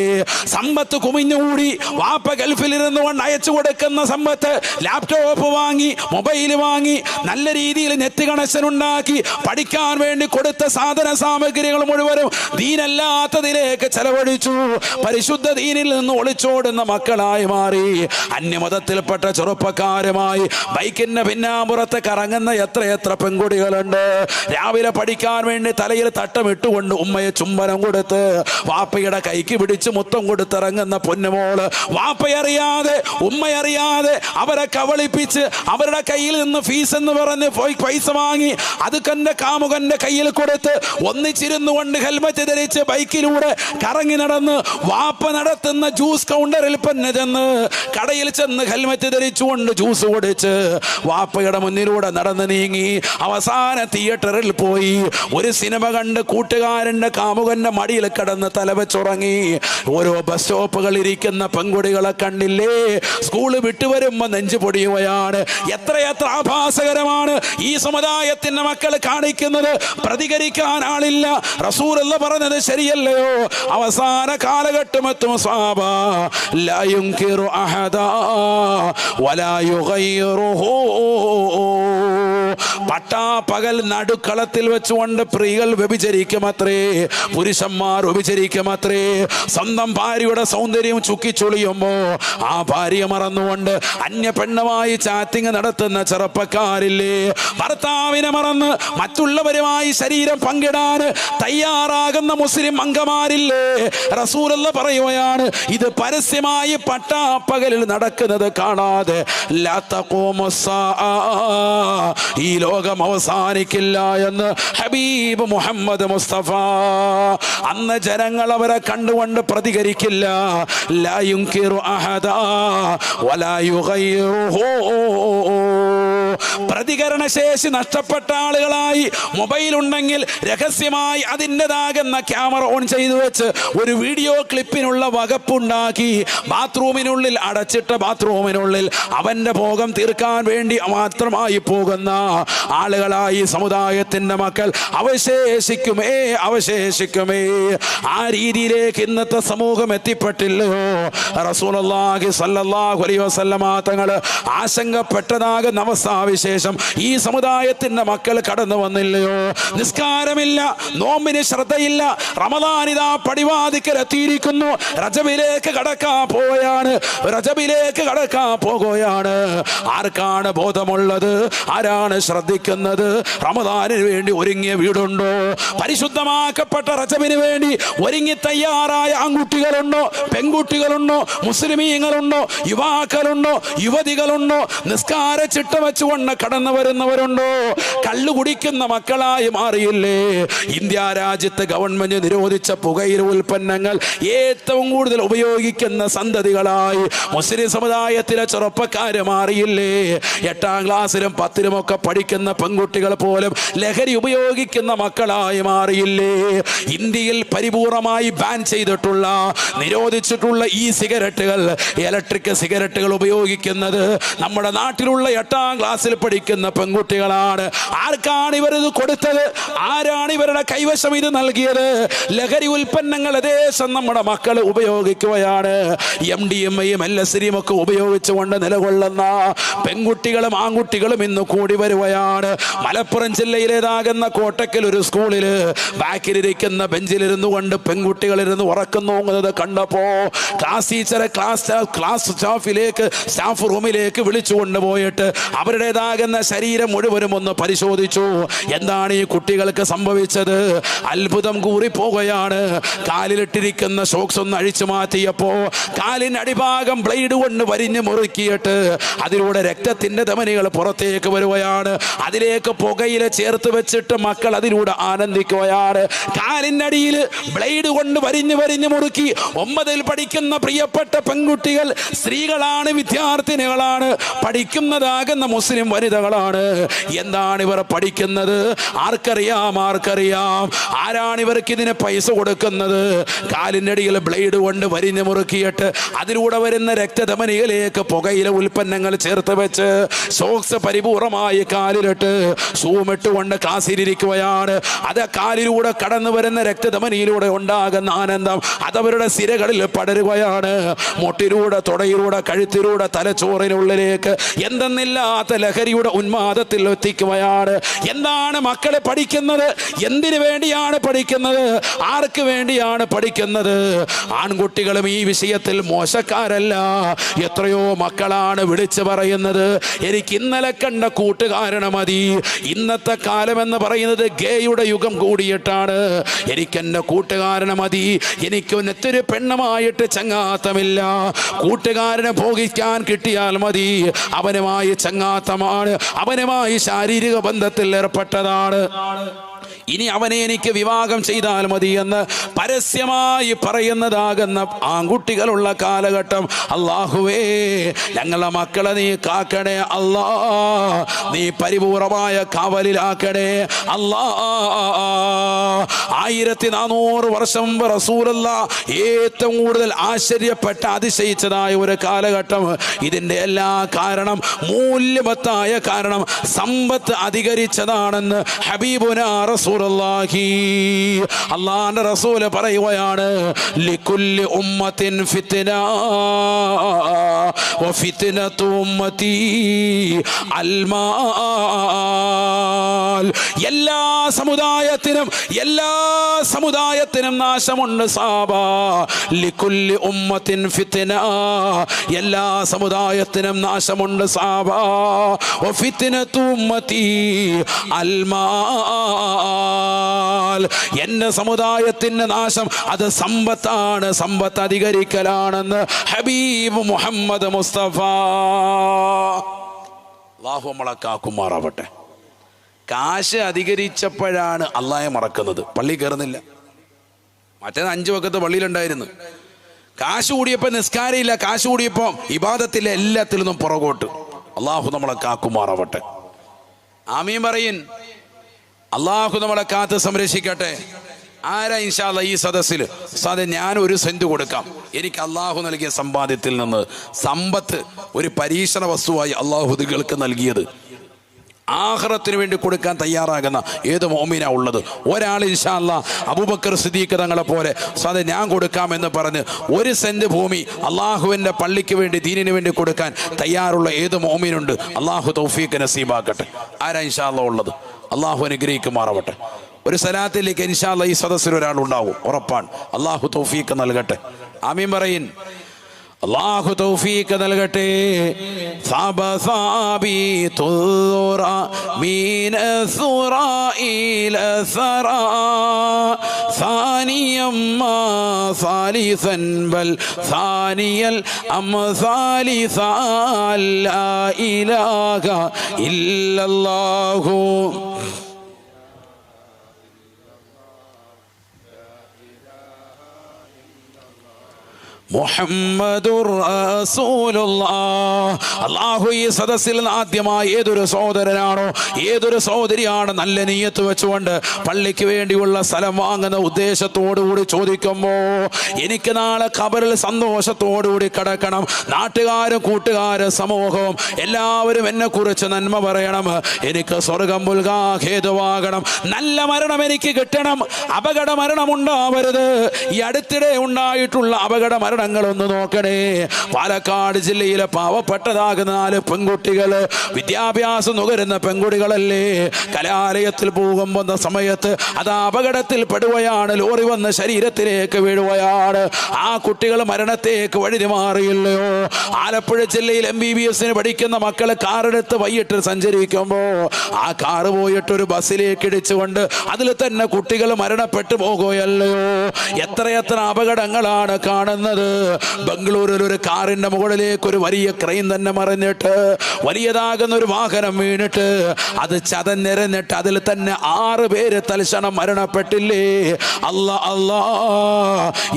സമ്പത്ത് കുമിഞ്ഞുകൂടി, വാപ്പ ഗൾഫിലിരുന്നു കൊണ്ട് അയച്ചു കൊടുക്കുന്ന സമ്പത്ത്, ലാപ്ടോപ്പ് വാങ്ങി, മൊബൈൽ വാങ്ങി, നല്ല രീതിയിൽ നെറ്റ് കണക്ഷൻ ഉണ്ടാക്കി, പഠിക്കാൻ വേണ്ടി കൊടുത്ത സാധന സാമഗ്രികൾ മുഴുവനും ദീനല്ലാത്തതിലേക്ക് ചെലവഴിച്ചു. പരിശുദ്ധ ദീനിൽ നിന്ന് ഒളിച്ചോടുന്ന മക്കളായി മാറി. അന്യമതത്തിൽപ്പെട്ട ചെറുപ്പക്കാരുമായി ബൈക്കിന്റെ പിന്നാമ്പുറത്ത് കറങ്ങുന്ന എത്രയെത്ര പെൺകുട്ടികളുണ്ട്. രാവിലെ പഠിക്കാൻ വേണ്ടി തലയിൽ തട്ടമിട്ടുകൊണ്ട് ഉമ്മയെ ചുംബനം കൊടുത്ത് വാപ്പയുടെ കൈക്ക് പിടിച്ച് മുത്തം കൊടുത്തിറങ്ങുന്ന പൊന്നുമോള്, വാപ്പയറിയാതെ ഉമ്മയറിയാതെ അവരെ കവളിപ്പിച്ച് അവരുടെ കയ്യിൽ നിന്ന് ഫീസ് എന്ന് പറഞ്ഞ് പൈസ വാങ്ങി അത് കന്റെ കാമുകന്റെ കയ്യിൽ കൊടുത്ത് ഒന്നിച്ചിരുന്നു കൊണ്ട് ഹെൽമറ്റ് ധരിച്ച് ബൈക്കിലൂടെ കറങ്ങി നടന്ന് വാപ്പ നടത്തുന്ന ജ്യൂസ് കൗണ്ടറിൽ തന്നെ ചെന്ന് കടയിൽ ചെന്ന് ഹെൽമറ്റ് ധരിച്ചുകൊണ്ട് ജ്യൂസ് കുടിച്ച് വാപ്പയുടെ മുന്നിലൂടെ നടന്ന് നീങ്ങി അവസാന തിയേറ്ററിൽ പോയി ഒരു സിനിമ കണ്ട് കൂട്ടുകാരന്റെ കാമുകന്റെ മടിയിൽ കിടന്ന് തലവെച്ചുറങ്ങി. ഓരോ ബസ് സ്റ്റോപ്പുകൾ ഇരിക്കുന്ന പെൺകുടികളെ കണ്ടില്ലേ? സ്കൂള് വിട്ടുവരുമ്പോ നെഞ്ചു പൊടിയുകയാണ്. എത്രയെത്ര ആഭാസകരമാണ് ഈ സമുദായത്തിന്റെ മക്കൾ കാണിക്കുന്നത്. പ്രതികരിക്കാൻ ആളില്ല. റസൂലുള്ള പറഞ്ഞത് ശരിയല്ലയോ? അവസാന കാലഘട്ടം എത്തും സ്വഹാബ, ലാ യുൻകിറു അഹദാ വലാ യുഗയ്യിറുഹു. പട്ടാപ്പകൽ നടുക്കളത്തിൽ വെച്ചുകൊണ്ട് സ്ത്രീകൾ വ്യഭിചരിക്കുമത്രേ, പുരുഷന്മാർ വ്യഭിചരിക്കുമത്രേ. സ്വന്തം ഭാര്യയുടെ സൗന്ദര്യം ചുക്കിച്ചുളിയുമ്പോ ആ ഭാര്യ മറന്നുകൊണ്ട് അന്യ പെണ്ണുമായി ചാറ്റിങ് നടത്തുന്ന ചെറുപ്പക്കാരില്ലേ? ഭർത്താവിനെ മറന്ന് മറ്റുള്ളവരുമായി ശരീരം പങ്കിടാൻ തയ്യാറാകുന്ന മുസ്ലിം അംഗമാരില്ലേ? റസൂലുള്ള പറയുകയാണ്, ഇത് പരസ്യമായി പട്ടാപ്പകലിൽ നടക്കുന്നത് കാണാതെ ലാ തഖൂമു സ്സാഅ, ഈ ലോകം അവസാനിക്കില്ല എന്ന് ഹബീബ് മുഹമ്മദ് മുസ്തഫ. അന്ന് ജനങ്ങൾ അവരെ കണ്ടുകൊണ്ട് പ്രതികരിക്കില്ല. ലാ യുൻകിറു അഹദാ വലാ യുഗയ്യിറുഹു. പ്രതികരണശേഷി നഷ്ടപ്പെട്ട ആളുകളായി മൊബൈൽ ഉണ്ടെങ്കിൽ രഹസ്യമായി അതിൻ്റെതാകുന്ന ക്യാമറ ഓൺ ചെയ്തു വെച്ച് ഒരു വീഡിയോ ക്ലിപ്പിനുള്ള വകുപ്പുണ്ടാക്കി ബാത്റൂമിനുള്ളിൽ അടച്ചിട്ട ബാത്റൂമിനുള്ളിൽ അവന്റെ ഭോഗം തീർക്കാൻ വേണ്ടി മാത്രമായി പോകുന്ന ആളുകളായി സമുദായത്തിന്റെ മക്കൾ അവശേഷിക്കുമേ, അവശേഷിക്കുമേ. ആ രീതിയിലേക്ക് ഇന്നത്തെ സമൂഹം എത്തിപ്പെട്ടില്ലയോ? റസൂലുള്ളാഹി സ്വല്ലല്ലാഹു അലൈഹി വസല്ലമ തങ്ങൾ ആശങ്കപ്പെട്ടതാകുന്ന അവസ്ഥാവിശേഷം ഈ സമുദായത്തിന്റെ മക്കൾ കടന്നു വന്നില്ലയോ? നിസ്കാരമില്ല, നോമ്പിന് ശ്രദ്ധയില്ല, റമദാനിതാ പടിവാതിക്കലെത്തിയിരിക്കുന്നു, റജബിലേക്ക് കടക്കാൻ പോവുകയാണ്, റജബിലേക്ക് കടക്കാൻ പോകുകയാണ്. ആർക്കാണ് ബോധമുള്ളത്? ആരാണ് ശ്രദ്ധിക്കുന്നത്? റമദാനിന് വേണ്ടി ഒരുങ്ങിയ വീടുണ്ടോ? പരിശുദ്ധമാക്കപ്പെട്ട റജബിന് വേണ്ടി ഒരുങ്ങി തയ്യാറായ ആൺകുട്ടികളുണ്ടോ? പെൺകുട്ടികളുണ്ടോ? മുസ്ലിമീങ്ങളുണ്ടോ? യുവാക്കളുണ്ടോ? യുവതികളുണ്ടോ? നിസ്കാര ചിട്ട വെച്ചുകൊണ്ട് കടന്നു വരുന്നവരുണ്ടോ? കള്ളു കുടിക്കുന്ന മക്കളായി മാറിയില്ലേ? ഇന്ത്യ രാജ്യത്ത് ഗവൺമെന്റ് നിരോധിച്ച പുകയില ഉൽപ്പന്നങ്ങൾ ഏറ്റവും കൂടുതൽ ഉപയോഗിക്കുന്ന സന്തതികളായി മുസ്ലിം സമുദായത്തിലെ ചെറുപ്പക്കാര് മാറിയില്ലേ? 8ാം ക്ലാസ്സിലും 10ലും ഒക്കെ പഠിക്കുന്ന പെൺകുട്ടികൾ പോലും ലഹരി ഉപയോഗിക്കുന്ന മക്കളായി മാറിയില്ലേ? ഇന്ത്യയിൽ പരിപൂർണമായി ബാൻ ചെയ്തിട്ടുള്ള, നിരോധിച്ചിട്ടുള്ള ഈ സിഗരറ്റുകൾ, ഇലക്ട്രിക് സിഗരറ്റുകൾ ഉപയോഗിക്കുന്നത് നമ്മുടെ നാട്ടിലുള്ള 8ാം ക്ലാസ്സിൽ പഠിക്കുന്ന പഠിക്കുന്ന പെൺകുട്ടികളാണ്. ആർക്കാണ് ഇവർ ഇത് കൊടുത്തത്? ആരാണ് ഇവരുടെ കൈവശം ഇത് നൽകിയത്? ലഹരി ഉൽപ്പന്നങ്ങൾ ദേശം നമ്മുടെ മക്കൾ ഉപയോഗിക്കുകയാണ്. MDMA-യും LSD-യും ഒക്കെ ഉപയോഗിച്ചുകൊണ്ട് നിലകൊള്ളുന്ന പെൺകുട്ടികളും ആൺകുട്ടികളും ഇന്ന് കൂടി വരുകയാണ്. മലപ്പുറം ജില്ലയിലേതാകുന്ന കോട്ടക്കൽ ഒരു സ്കൂളില് ബാക്കിലിരിക്കുന്ന ബെഞ്ചിലിരുന്നു കൊണ്ട് പെൺകുട്ടികളിരുന്ന് ഉറക്കുന്നോങ്ങുന്നത് കണ്ടപ്പോ ക്ലാസ് ടീച്ചറെ ക്ലാസ് സ്റ്റാഫ് റൂമിലേക്ക് വിളിച്ചു കൊണ്ടുപോയിട്ട് അവരുടേതാകുന്ന ശരീരം മുഴുവനും ഒന്ന് പരിശോധിച്ചു. എന്താണ് ഈ കുട്ടികൾക്ക് സംഭവിച്ചത്? അത്ഭുതം കൂറിപ്പോവുകയാണ്. കാലിലിട്ടിരിക്കുന്ന ഷോക്സ് ഒന്ന് അഴിച്ചു മാറ്റിയപ്പോ കാലിന് അടിഭാഗം ബ്ലേഡ് കൊണ്ട് വരിഞ്ഞ് മുറുക്കിയിട്ട് അതിലൂടെ രക്തത്തിന്റെ ധമനികൾ പുറത്തേക്ക് വരുകയാണ്. അതിലേക്ക് പുകയില ചേർത്ത് വെച്ചിട്ട് മക്കൾ അതിലൂടെ ആനന്ദിക്കുകയാണ്. കാലിനടിയിൽ ബ്ലേഡ് കൊണ്ട് വരിഞ്ഞ് മുറുക്കി 9ൽ പഠിക്കുന്ന പ്രിയപ്പെട്ട പെൺകുട്ടികൾ, സ്ത്രീകളാണ്, വിദ്യാർത്ഥിനികളാണ്, പഠിക്കുന്നതാകുന്ന മുസ്ലിം വനിതകളാണ്. എന്താണ് ഇവർ പഠിക്കുന്നത്? ആർക്കറിയാം? ആരാണ് ഇവർക്ക് ഇതിന് പൈസ കൊടുക്കുന്നത്? കാലിൻ്റെ അടിയിൽ ബ്ലേഡ് കൊണ്ട് വരിഞ്ഞ് മുറുക്കിയിട്ട് അതിലൂടെ വരുന്ന രക്തധമനികളിലേക്ക് പുകയില ഉൽപ്പന്നങ്ങൾ ചേർത്ത് വെച്ച് ഷോക്സ് പരിപൂർണമായി കാലിലിട്ട് ഷൂമിട്ടുകൊണ്ട് ക്ലാസ്സിലിരിക്കുകയാണ്. അത് കാലിലൂടെ കടന്നു വരുന്ന രക്തധമനിയിലൂടെ ഉണ്ടാകുന്ന ആനന്ദം അതവരുടെ സിരകളിൽ പടരുകയാണ്. മുട്ടിലൂടെ, തുടയിലൂടെ, കഴുത്തിലൂടെ, തലച്ചോറിനുള്ളിലേക്ക് എന്തെന്നില്ലാത്ത ലഹരിയുടെ ഉന്മാദത്തിൽ എത്തിക്കുകയാണ്. എന്താണ് മക്കളെ പഠിക്കുന്നത്? എന്തിനു വേണ്ടിയാണ് പഠിക്കുന്നത്? ആർക്ക് വേണ്ടിയാണ് പഠിക്കുന്നത്? ആൺകുട്ടികളും ഈ വിഷയത്തിൽ മോശക്കാരല്ല. എത്രയോ മക്കളാണ് വിളിച്ചു പറയുന്നത്, എനിക്ക് ഇന്നലെ കണ്ട കൂട്ടുകാരനെ മതി. ഇന്നത്തെ കാലം എന്ന് പറയുന്നത് ഗേയുടെ യുഗം കൂടിയിട്ടാണ്. എനിക്കെൻ്റെ കൂട്ടുകാരനെ മതി, എനിക്ക് നെത്തൊരു പെണ്ണുമായിട്ട് ചങ്ങാത്തമില്ല. കൂട്ടുകാരനെ ഭോഗിക്കാൻ കിട്ടിയാൽ മതി, അവനുമായി ചങ്ങാത്തമാണ്, അവനുമായി ശാരീരിക ബന്ധത്തിൽ ഏർപ്പെട്ടതാണ്, ഇനി അവനെ എനിക്ക് വിവാഹം ചെയ്താൽ മതി എന്ന് പരസ്യമായി പറയുന്നതാകുന്ന ആൺകുട്ടികളുള്ള കാലഘട്ടം. അല്ലാഹുവേ, ഞങ്ങളെ മക്കളെ നീ കാക്കണേ അല്ലാ, നീ പരിപൂർണമായ കാവലിലാക്കണേ അല്ലാ. 1400 വർഷം മുമ്പ് റസൂലുള്ളാഹ് ഏറ്റവും കൂടുതൽ ആശ്ചര്യപ്പെട്ട അതിശയിച്ചതായ ഒരു കാലഘട്ടം. ഇതിൻ്റെ എല്ലാ കാരണം, മൂല്യവത്തായ കാരണം സമ്പത്ത് അധികരിച്ചതാണെന്ന് ഹബീബുനാ റസൂലുള്ളാഹി, അല്ലാഹുവിന്റെ റസൂൽ പറയുകയാണ്, ലികുല്ലി ഉമ്മത്തിൻ ഫിത്ന വഫിത്നതു ഉമ്മതി അൽമാൽ. എല്ലാ സമുദായത്തിനും നാശമുണ്ട് സാബ. ലികുല്ലി ഉമ്മത്തിൻ ഫിത്ന, എല്ലാ സമുദായത്തിനും നാശമുണ്ട് സാബ. വഫിത്നതു ഉമ്മതി അൽമാൽ, എന്റെ സമുദായത്തിന്റെ നാശം അത് സമ്പത്താണ്, സമ്പത്ത് അധികരിക്കലാണെന്ന് ഹബീബ് മുഹമ്മദ് മുസ്തഫ. അല്ലാഹു നമ്മളെ കാക്കുമാറാവട്ടെ. കാശ് അധികരിച്ചപ്പോഴാണ് അള്ളാഹയെ മറക്കുന്നത്, പള്ളി കയറുന്നില്ല. മറ്റേത് 5 വക്കത്ത് പള്ളിയിലുണ്ടായിരുന്നു. കാശ് കൂടിയപ്പോൾ നിസ്കാരമില്ല, കാശ് കൂടിയപ്പോൾ ഇബാദത്തില്ല, എല്ലാത്തിൽ നിന്നും പുറകോട്ട്. അള്ളാഹു നമ്മളെ കാക്കുമാറാവട്ടെ. ആമീൻ പറയിൻ. അള്ളാഹു നമ്മളെ കാത്ത് സംരക്ഷിക്കട്ടെ. ആരാ ഇൻഷാ അല്ലാഹ് ഈ സദസ്സിൽ സാധേ ഞാൻ 1 സെന്റ് കൊടുക്കാം, എനിക്ക് അള്ളാഹു നൽകിയ സമ്പാദ്യത്തിൽ നിന്ന് സമ്പത്ത് ഒരു പരീക്ഷണ വസ്തുവായി അള്ളാഹു നിങ്ങൾക്ക് നൽകിയത് ആഖിറത്തിന് വേണ്ടി കൊടുക്കാൻ തയ്യാറാകുന്ന ഏത് മോമിനാ ഉള്ളത്? ഒരാൾ ഇൻഷാ അല്ലാഹ് അബൂബക്കർ സിദ്ദീഖ് തങ്ങളെ പോലെ സാധേ ഞാൻ കൊടുക്കാമെന്ന് പറഞ്ഞ് 1 സെന്റ് ഭൂമി അള്ളാഹുവിൻ്റെ പള്ളിക്ക് വേണ്ടി, ദീനിന് വേണ്ടി കൊടുക്കാൻ തയ്യാറുള്ള ഏത് മോമിനുണ്ട്? അള്ളാഹു തൗഫീഖ് നസീബാക്കട്ടെ. ആരാ ഇൻഷാ അല്ലാഹ് ഉള്ളത്? അള്ളാഹു അനുഗ്രഹിക്കുമാറാവട്ടെ. ഒരു സലാത്തിലേക്ക് ഇൻഷാ അല്ലാഹ് ഈ സദസ്സിൽ ഒരാളുണ്ടാവും, ഉറപ്പാണ്. അള്ളാഹു തൗഫീഖ് നൽകട്ടെ. ആമീൻ പറയിൻ. അല്ലാഹു തൗഫീഖ് നൽകട്ടെ. മുഹമ്മദുർ റസൂലുള്ളാഹ്. അല്ലാഹു ഈ സദസ്സിൽ ആദ്യമായി ഏതൊരു സഹോദരനാണോ ഏതൊരു സഹോദരിയാണ് നല്ല നിയ്യത്ത് വെച്ചുകൊണ്ട് പള്ളിക്ക് വേണ്ടിയുള്ള സ്ഥലം വാങ്ങുന്ന ഉദ്ദേശത്തോടുകൂടി ചോദിക്കുമ്പോ എനിക്ക് നാളെ ഖബറിൽ സന്തോഷത്തോടുകൂടി കിടക്കണം, നാട്ടുകാരും കൂട്ടുകാരും സമൂഹവും എല്ലാവരും എന്നെ കുറിച്ച് നന്മ പറയണം, എനിക്ക് സ്വർഗം പുൽകാൻ ഹേതുവാകണം, നല്ല മരണം എനിക്ക് കിട്ടണം, അപകട മരണം ഉണ്ടാവരുത്. ഈ അടുത്തിടെ ഉണ്ടായിട്ടുള്ള അപകട മരണങ്ങളൊന്ന് നോക്കണേ. പാലക്കാട് ജില്ലയിലെ പാവപ്പെട്ടതാകുന്ന 4 പെൺകുട്ടികൾ, വിദ്യാഭ്യാസം നുകരുന്ന പെൺകുട്ടികളല്ലേ, കലാലയത്തിൽ പോകുന്ന സമയത്ത് അത് അപകടത്തിൽ പെടുകയാണ്. ലോറി വന്ന് ശരീരത്തിലേക്ക് വീഴുകയാണ്. ആ കുട്ടികൾ മരണത്തേക്ക് വഴുതി മാറിയില്ലയോ? ആലപ്പുഴ ജില്ലയിൽ MBBS പഠിക്കുന്ന മക്കൾ കാറെടുത്ത് വൈകിട്ട് സഞ്ചരിക്കുമ്പോ ആ കാറ് പോയിട്ടൊരു ബസ്സിലേക്ക് ഇടിച്ചുകൊണ്ട് അതിൽ തന്നെ കുട്ടികൾ മരണപ്പെട്ടു പോകുകയല്ലയോ? എത്രയെത്ര അപകടങ്ങളാണ് കാണുന്നത്. ബംഗളൂരിൽ ഒരു കാറിന്റെ മുകളിലേക്ക് ഒരു വലിയ ക്രെയിൻ തന്നെ മറിഞ്ഞിട്ട് വലിയതാകുന്ന ഒരു വാഹനം വീണിട്ട് അത് ചതഞ്ഞെരഞ്ഞിട്ട് അതിൽ തന്നെ 6 പേര് തൽക്ഷണം മരണപ്പെട്ടില്ലേ? അല്ലാ അല്ലാ,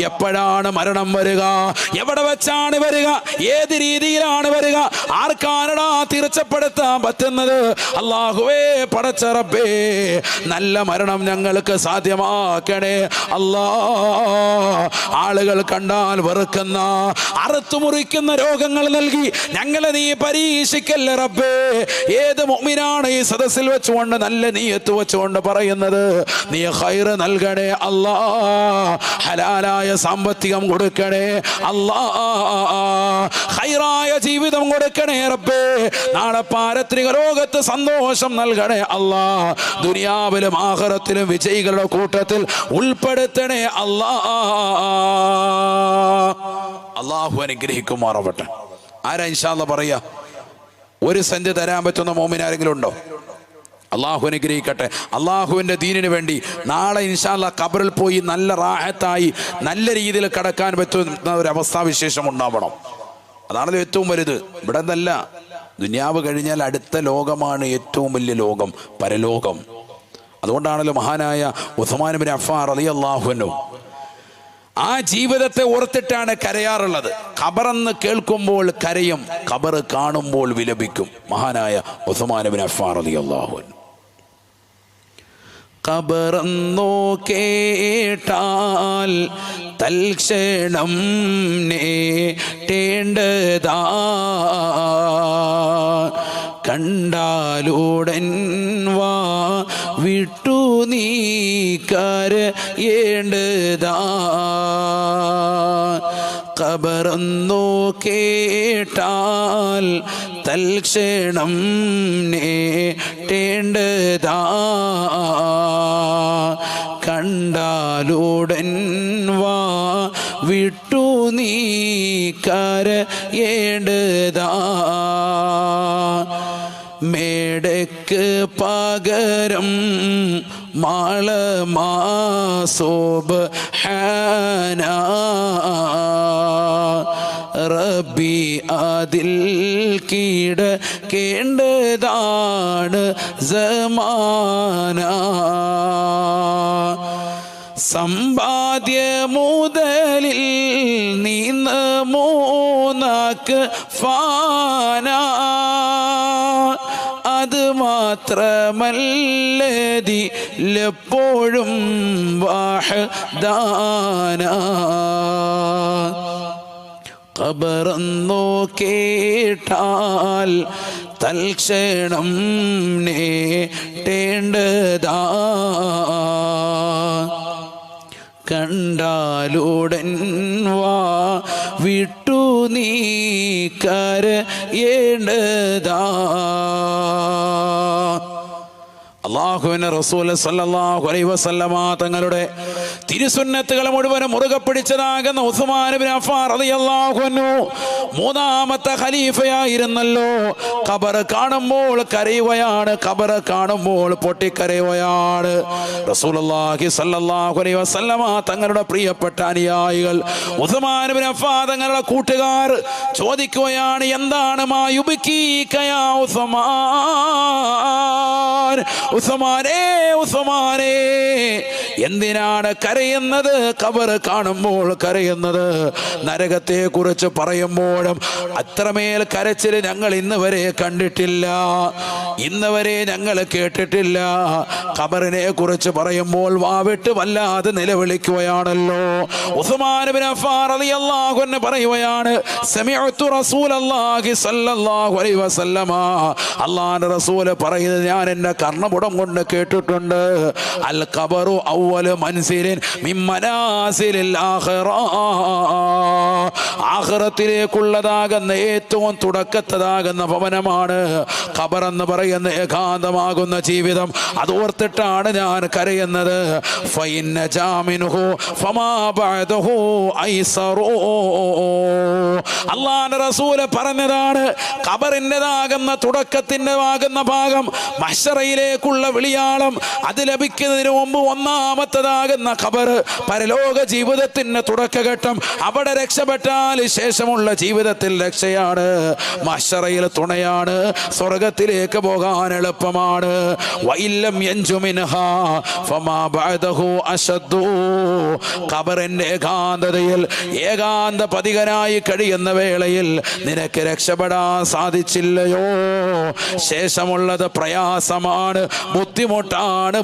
എപ്പോഴാണ് മരണം വരിക? എവിടെ വെച്ചാണ് വരിക? ഏത് രീതിയിലാണ് വരിക? ആർക്കാണടാ തീർച്ചപ്പെടുത്താൻ പറ്റുന്നത്? അല്ലാഹുവേ, പടച്ച റബ്ബേ, നല്ല മരണം ഞങ്ങൾക്ക് സാധ്യമാക്കണേ അല്ലാ. ആളുകൾ കണ്ടാൽ വെറുക്കുന്ന അറുത്തു മുറിക്കുന്ന രോഗങ്ങൾ നൽകി ഞങ്ങളെ നീ പരീക്ഷിക്കല്ലേ റബ്ബേ. ഏത് മുഅ്മിനാണ് ഈ സദസ്സിൽ വെച്ചുകൊണ്ട് നല്ല നിയ്യത്ത് വെച്ചുകൊണ്ട് പറയുന്നത് നീ ഖൈർ നൽകണേ അല്ലാ, ഹലാലായ സാമ്പത്തികം കൊടുക്കണേ അല്ലാ, ഖൈറായ ജീവിതം കൊടുക്കണേ റബ്ബേ, നാളെ പാരത്രിക ലോകത്ത് സന്തോഷം നൽകണേ അല്ലാ, ദുനിയാവിലും ആഖിറത്തിലും വിജയികളുടെ കൂട്ടത്തിൽ ഉൾപ്പെടുത്തണേ അല്ലാ. അല്ലാഹു അനുഗ്രഹിക്കുമാറാവട്ടെ. ആരാ ഇൻഷാ അല്ലാഹ് പറയാ? 1 സെന്റ് തരാൻ പറ്റുന്ന മോമിൻ ആരെങ്കിലും ഉണ്ടോ? അള്ളാഹു അനുഗ്രഹിക്കട്ടെ. അള്ളാഹുവിൻ്റെ ദീനിന് വേണ്ടി നാളെ ഇൻഷാ അല്ലാഹ് ഖബറിൽ പോയി നല്ല റാഹത്തായി നല്ല രീതിയിൽ കടക്കാൻ പറ്റുന്ന ഒരു അവസ്ഥാവിശേഷം ഉണ്ടാവണം. അതാണല്ലോ ഏറ്റവും വലുത്. ഇവിടെ നിന്നല്ല, ദുനിയാവ് കഴിഞ്ഞാൽ അടുത്ത ലോകമാണ് ഏറ്റവും വലിയ ലോകം, പരലോകം. അതുകൊണ്ടാണല്ലോ മഹാനായ ഉസ്മാൻ ഇബ്നു അഫ്ഫാൻ റളിയല്ലാഹു അൻഹു ആ ജീവിതത്തെ ഓർത്തിട്ടാണ് കരയാറുള്ളത്. ഖബറെന്ന് കേൾക്കുമ്പോൾ കരയും, ഖബർ കാണുമ്പോൾ വിലപിക്കും. മഹാനായ ഉസ്മാൻ ഇബ്നു അഫ്ഫാൻ റളിയല്ലാഹു അൻഹു ഖബറെന്നോ കേട്ടാൽ തൽക്ഷണം നേടേണ്ടതാ, കണ്ടാലുടൻ വാ വിട്ടു നീ കരയേണ്ടതാ. ഖബറെന്നോ കേട്ടാൽ തൽക്ഷണം നേടേണ്ടതാ, കണ്ടാലുടൻ വാ വിട്ടു നീ കരയേണ്ടതാ. മേടക്ക് പകരം മാളമാസോബ്ഹാന റബ്ബി അതിൽ കീഴടക്കേണ്ടതാണ് സമാന. സമ്പാദ്യ മുതലിൽ നീന്ന് 3 ഫാന, അത് മാത്രമല്ലതിലെപ്പോഴും വഹദാന. ഖബറെന്നോ കേട്ടാൽ തൽക്ഷണം നേടേണ്ടതാ, കണ്ടാലുടൻ വാ വിട്ടു നീ കരയേണ്ടതാ. അല്ലാഹുവിന്റെ റസൂൽ സല്ലല്ലാഹു അലൈഹി വസല്ലമ തങ്ങളുടെ തിരുസുന്നത്തുകൾ മുഴുവനും മുറുകെ പിടിച്ചതാകുന്ന ഉസ്മാൻ ഇബ്നു അഫ്ഫാൻ റളിയല്ലാഹു അൻഹു 3ാമത്തെ ഖലീഫയായിരുന്നല്ലോ. ഖബർ കാണുമ്പോൾ കരയുകയാണ്, ഖബർ കാണുമ്പോൾ പൊട്ടിക്കരയുകയാണ്. റസൂലുള്ളാഹി സല്ലല്ലാഹു അലൈഹി വസല്ലമ തങ്ങളുടെ പ്രിയപ്പെട്ട അനുയായികൾ ഉസ്മാൻ ഇബ്നു അഫ്ഫാൻ തങ്ങളുടെ കൂട്ടുകാർ ചോദിക്കുകയാണ്, എന്താണ് മാ യുബ്കീക യാ ഉസ്മാൻ? ഉസ്മാനേ, ഉസ്മാനേ, എന്തിനാണ് കരയുന്നത്? ഖബർ കാണുമ്പോൾ കരയുന്നത്. നരകത്തെ കുറിച്ച് പറയുമ്പോഴും അത്രമേൽ കരച്ചിൽ ഞങ്ങൾ ഇന്ന് വരെ കണ്ടിട്ടില്ല, ഇന്ന് വരെ ഞങ്ങൾ കേട്ടിട്ടില്ല. ഖബറിനെ കുറിച്ച് പറയുമ്പോൾ വാവിട്ട് വല്ലാതെ നിലവിളിക്കുകയാണല്ലോ. ഉസ്മാൻ ഇബ്നു അഫ്ഫാൻ റളിയല്ലാഹു അൻഹു പറയുകയാണ്, സമിഅ്തു റസൂലല്ലാഹി സ്വല്ലല്ലാഹു അലൈഹി വസല്ലമ, അല്ലാഹുവിന്റെ റസൂൽ പറയുന്നത് ഞാൻ എൻ്റെ കർണപുടം കൊണ്ട് കേട്ടിട്ടുണ്ട്. അൽ ഖബറു അവ്വലു മൻസിലിൻ മിൻ മനാസിലിൽ ആഖിറ, ആഖിറത്തിലേക്കുള്ളതാകുന്ന ഏറ്റവും തുടക്കത്തതാകുന്ന ഭവനമാണ് ഖബർ എന്ന് പറയുന്ന ഏകാന്തമാകുന്ന ജീവിതം. അത് ഓർത്തിട്ടാണ് ഞാൻ കരയുന്നത്. ഫഇന്ന ജാമിനുഹു ഫമാ ബഅദഹു ഐസറു, അല്ലാഹുവിന്റെ റസൂൽ പറഞ്ഞതാണ്, ഖബറിൻ്റെതാകുന്ന തുടക്കത്തിൻ്റെതാകുന്ന ഭാഗം മഹ്ശറയിലേക്കുള്ള വിളിയാളം, അത് ലഭിക്കുന്നതിന് മുമ്പ് ഒന്നാമത്തതാകുന്ന ഖബർ, പരലോക ജീവിതത്തിന്റെ തുടക്കഘട്ടം. അവിടെ രക്ഷപ്പെട്ടാൽ ശേഷമുള്ള ജീവിതത്തിൽ രക്ഷയാണ്, മഹ്ശറയിൽ തുണയാണ്, സ്വർഗത്തിലേക്ക് പോകാൻ എളുപ്പമാണ്. വഇല്ലം യൻജു മിൻഹാ ഫമാ ബഅദഹു അശദ്ദു, ഖബറിന്റെ ഏകാന്തതയിൽ ഏകാന്ത പതികനായി കഴിയുന്ന വേളയിൽ നിനക്ക് രക്ഷപ്പെടാൻ സാധിച്ചില്ലയോ, ശേഷമുള്ളത് പ്രയാസമാണ്, ബുദ്ധിമുട്ടാണ്.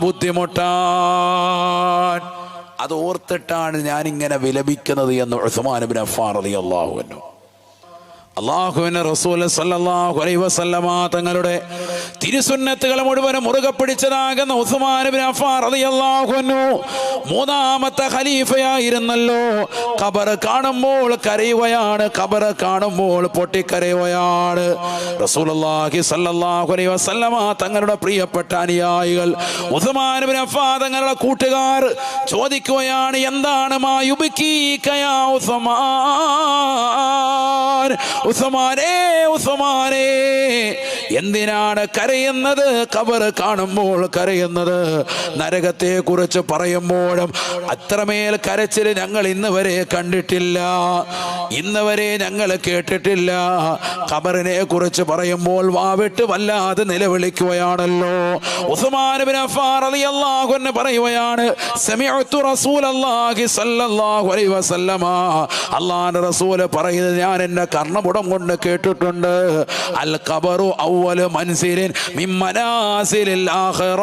അത് ഓർത്തിട്ടാണ് ഞാനിങ്ങനെ വിലപിക്കുന്നത് എന്ന് ഉസ്മാൻ ഇബ്നു അഫ്ഫാൻ റളിയല്ലാഹു അൻഹു. അല്ലാഹുവിന്റെ റസൂൽ സല്ലല്ലാഹു അലൈഹി വസല്ലമ തങ്ങളുടെ തിരുസുന്നത്തുകൾ മുഴുവനും മുറുകെ പിടിച്ചതാകുന്ന ഉസ്മാൻ ഇബ്നു അഫ്ഫാൻ റളിയല്ലാഹു അൻഹു മൂന്നാമത്തെ ഖലീഫയായിരുന്നല്ലോ. ഖബർ കാണുമ്പോൾ കരയുകയാണ്, ഖബർ കാണുമ്പോൾ പൊട്ടിക്കരയുകയാണ്. റസൂലുള്ളാഹി സല്ലല്ലാഹു അലൈഹി വസല്ലമ തങ്ങളുടെ പ്രിയപ്പെട്ട അനുയായികൾ ഉസ്മാൻ ഇബ്നു അഫ്ഫാൻ തങ്ങളുടെ കൂട്ടുകാർ ചോദിക്കുകയാണ്, എന്താണ് മാ യുബ്കീക യാ ഉസ്മാൻ, ഉസ്മാനേ ഉസ്മാനേ എന്തിനാണ് കരയുന്നത്? ഖബർ കാണുമ്പോൾ കരയുന്നത്. നരകത്തെ കുറിച്ച് പറയുമ്പോഴും അത്രമേൽ കരച്ചിൽ ഞങ്ങൾ ഇന്ന് വരെ കണ്ടിട്ടില്ല, ഇന്ന് വരെ ഞങ്ങൾ കേട്ടിട്ടില്ല. ഖബറിനെ കുറിച്ച് പറയുമ്പോൾ വാവിട്ട് വല്ലാതെ നിലവിളിക്കുകയാണല്ലോ. ഉസ്മാൻ ഇബ്നു അഫ്ഫാൻ റളിയല്ലാഹു അൻഹു പറയുകയാണ്, സമിഅ്തു റസൂലല്ലാഹി സ്വല്ലല്ലാഹു അലൈഹി വസല്ലമ, അല്ലാഹുവിന്റെ റസൂൽ പറയുന്നത് ഞാൻ എൻ്റെ കർണപുടം കൊണ്ട് കേട്ടിട്ടുണ്ട്. അൽ ഖബറു അവ്വലു മൻസിലിൻ മിൻ മനാസിലിൽ ആഖിറ,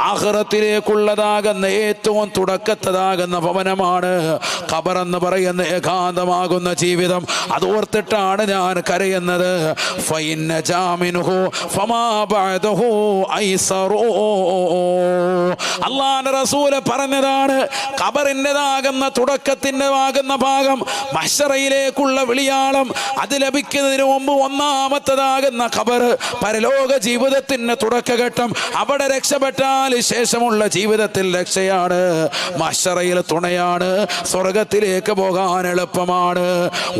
ആഖിറത്തിലേക്കുള്ളതാകുന്ന ഏറ്റവും തുടക്കത്തതാകുന്ന ഭവനമാണ് ഖബർ എന്ന് പറയുന്ന ഏകാന്തമാകുന്ന ജീവിതം. അത് ഓർത്തിട്ടാണ് ഞാൻ കരയുന്നത്. ഫഇന്ന ജാമിനുഹു ഫമാ ബഅദഹു ഐസറു, അല്ലാഹുവിന്റെ റസൂൽ പറഞ്ഞതാണ്, ഖബറിൻ്റെതാകുന്ന തുടക്കത്തിൻ്റെതാകുന്ന ഭാഗം മഹ്ശറയിലേക്കുള്ള വിളിയാളം, അത് ലഭിക്കുന്നതിന് മുമ്പ് ഒന്നാമത്തതാകുന്ന ഖബർ, പരലോക ജീവിതത്തിന്റെ തുടക്കഘട്ടം. അവിടെ രക്ഷപ്പെട്ടാൽ ശേഷമുള്ള ജീവിതത്തിൽ രക്ഷയാണ്, മഹ്ശറയിൽ തുണയാണ്, സ്വർഗത്തിലേക്ക് പോകാൻ എളുപ്പമാണ്.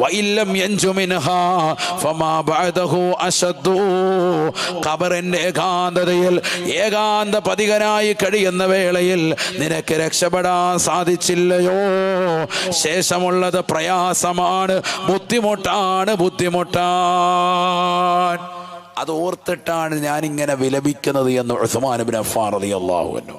വഇല്ലം യൻജു മിൻഹാ ഫമാ ബഅദഹു അശദ്ദു, ഖബറിന്റെ ഏകാന്തതയിൽ ഏകാന്ത പതികനായി കഴിയുന്ന വേളയിൽ നിനക്ക് രക്ഷപ്പെടാൻ സാധിച്ചില്ലയോ, ശേഷമുള്ളത് പ്രയാസമാണ്, ബുദ്ധിമുട്ടാണ്. അത് ഓർത്തിട്ടാണ് ഞാനിങ്ങനെ വിലപിക്കുന്നത് എന്ന് ഉസ്മാൻ ഇബ്നു അഫ്ഫാൻ റളിയല്ലാഹു അൻഹു.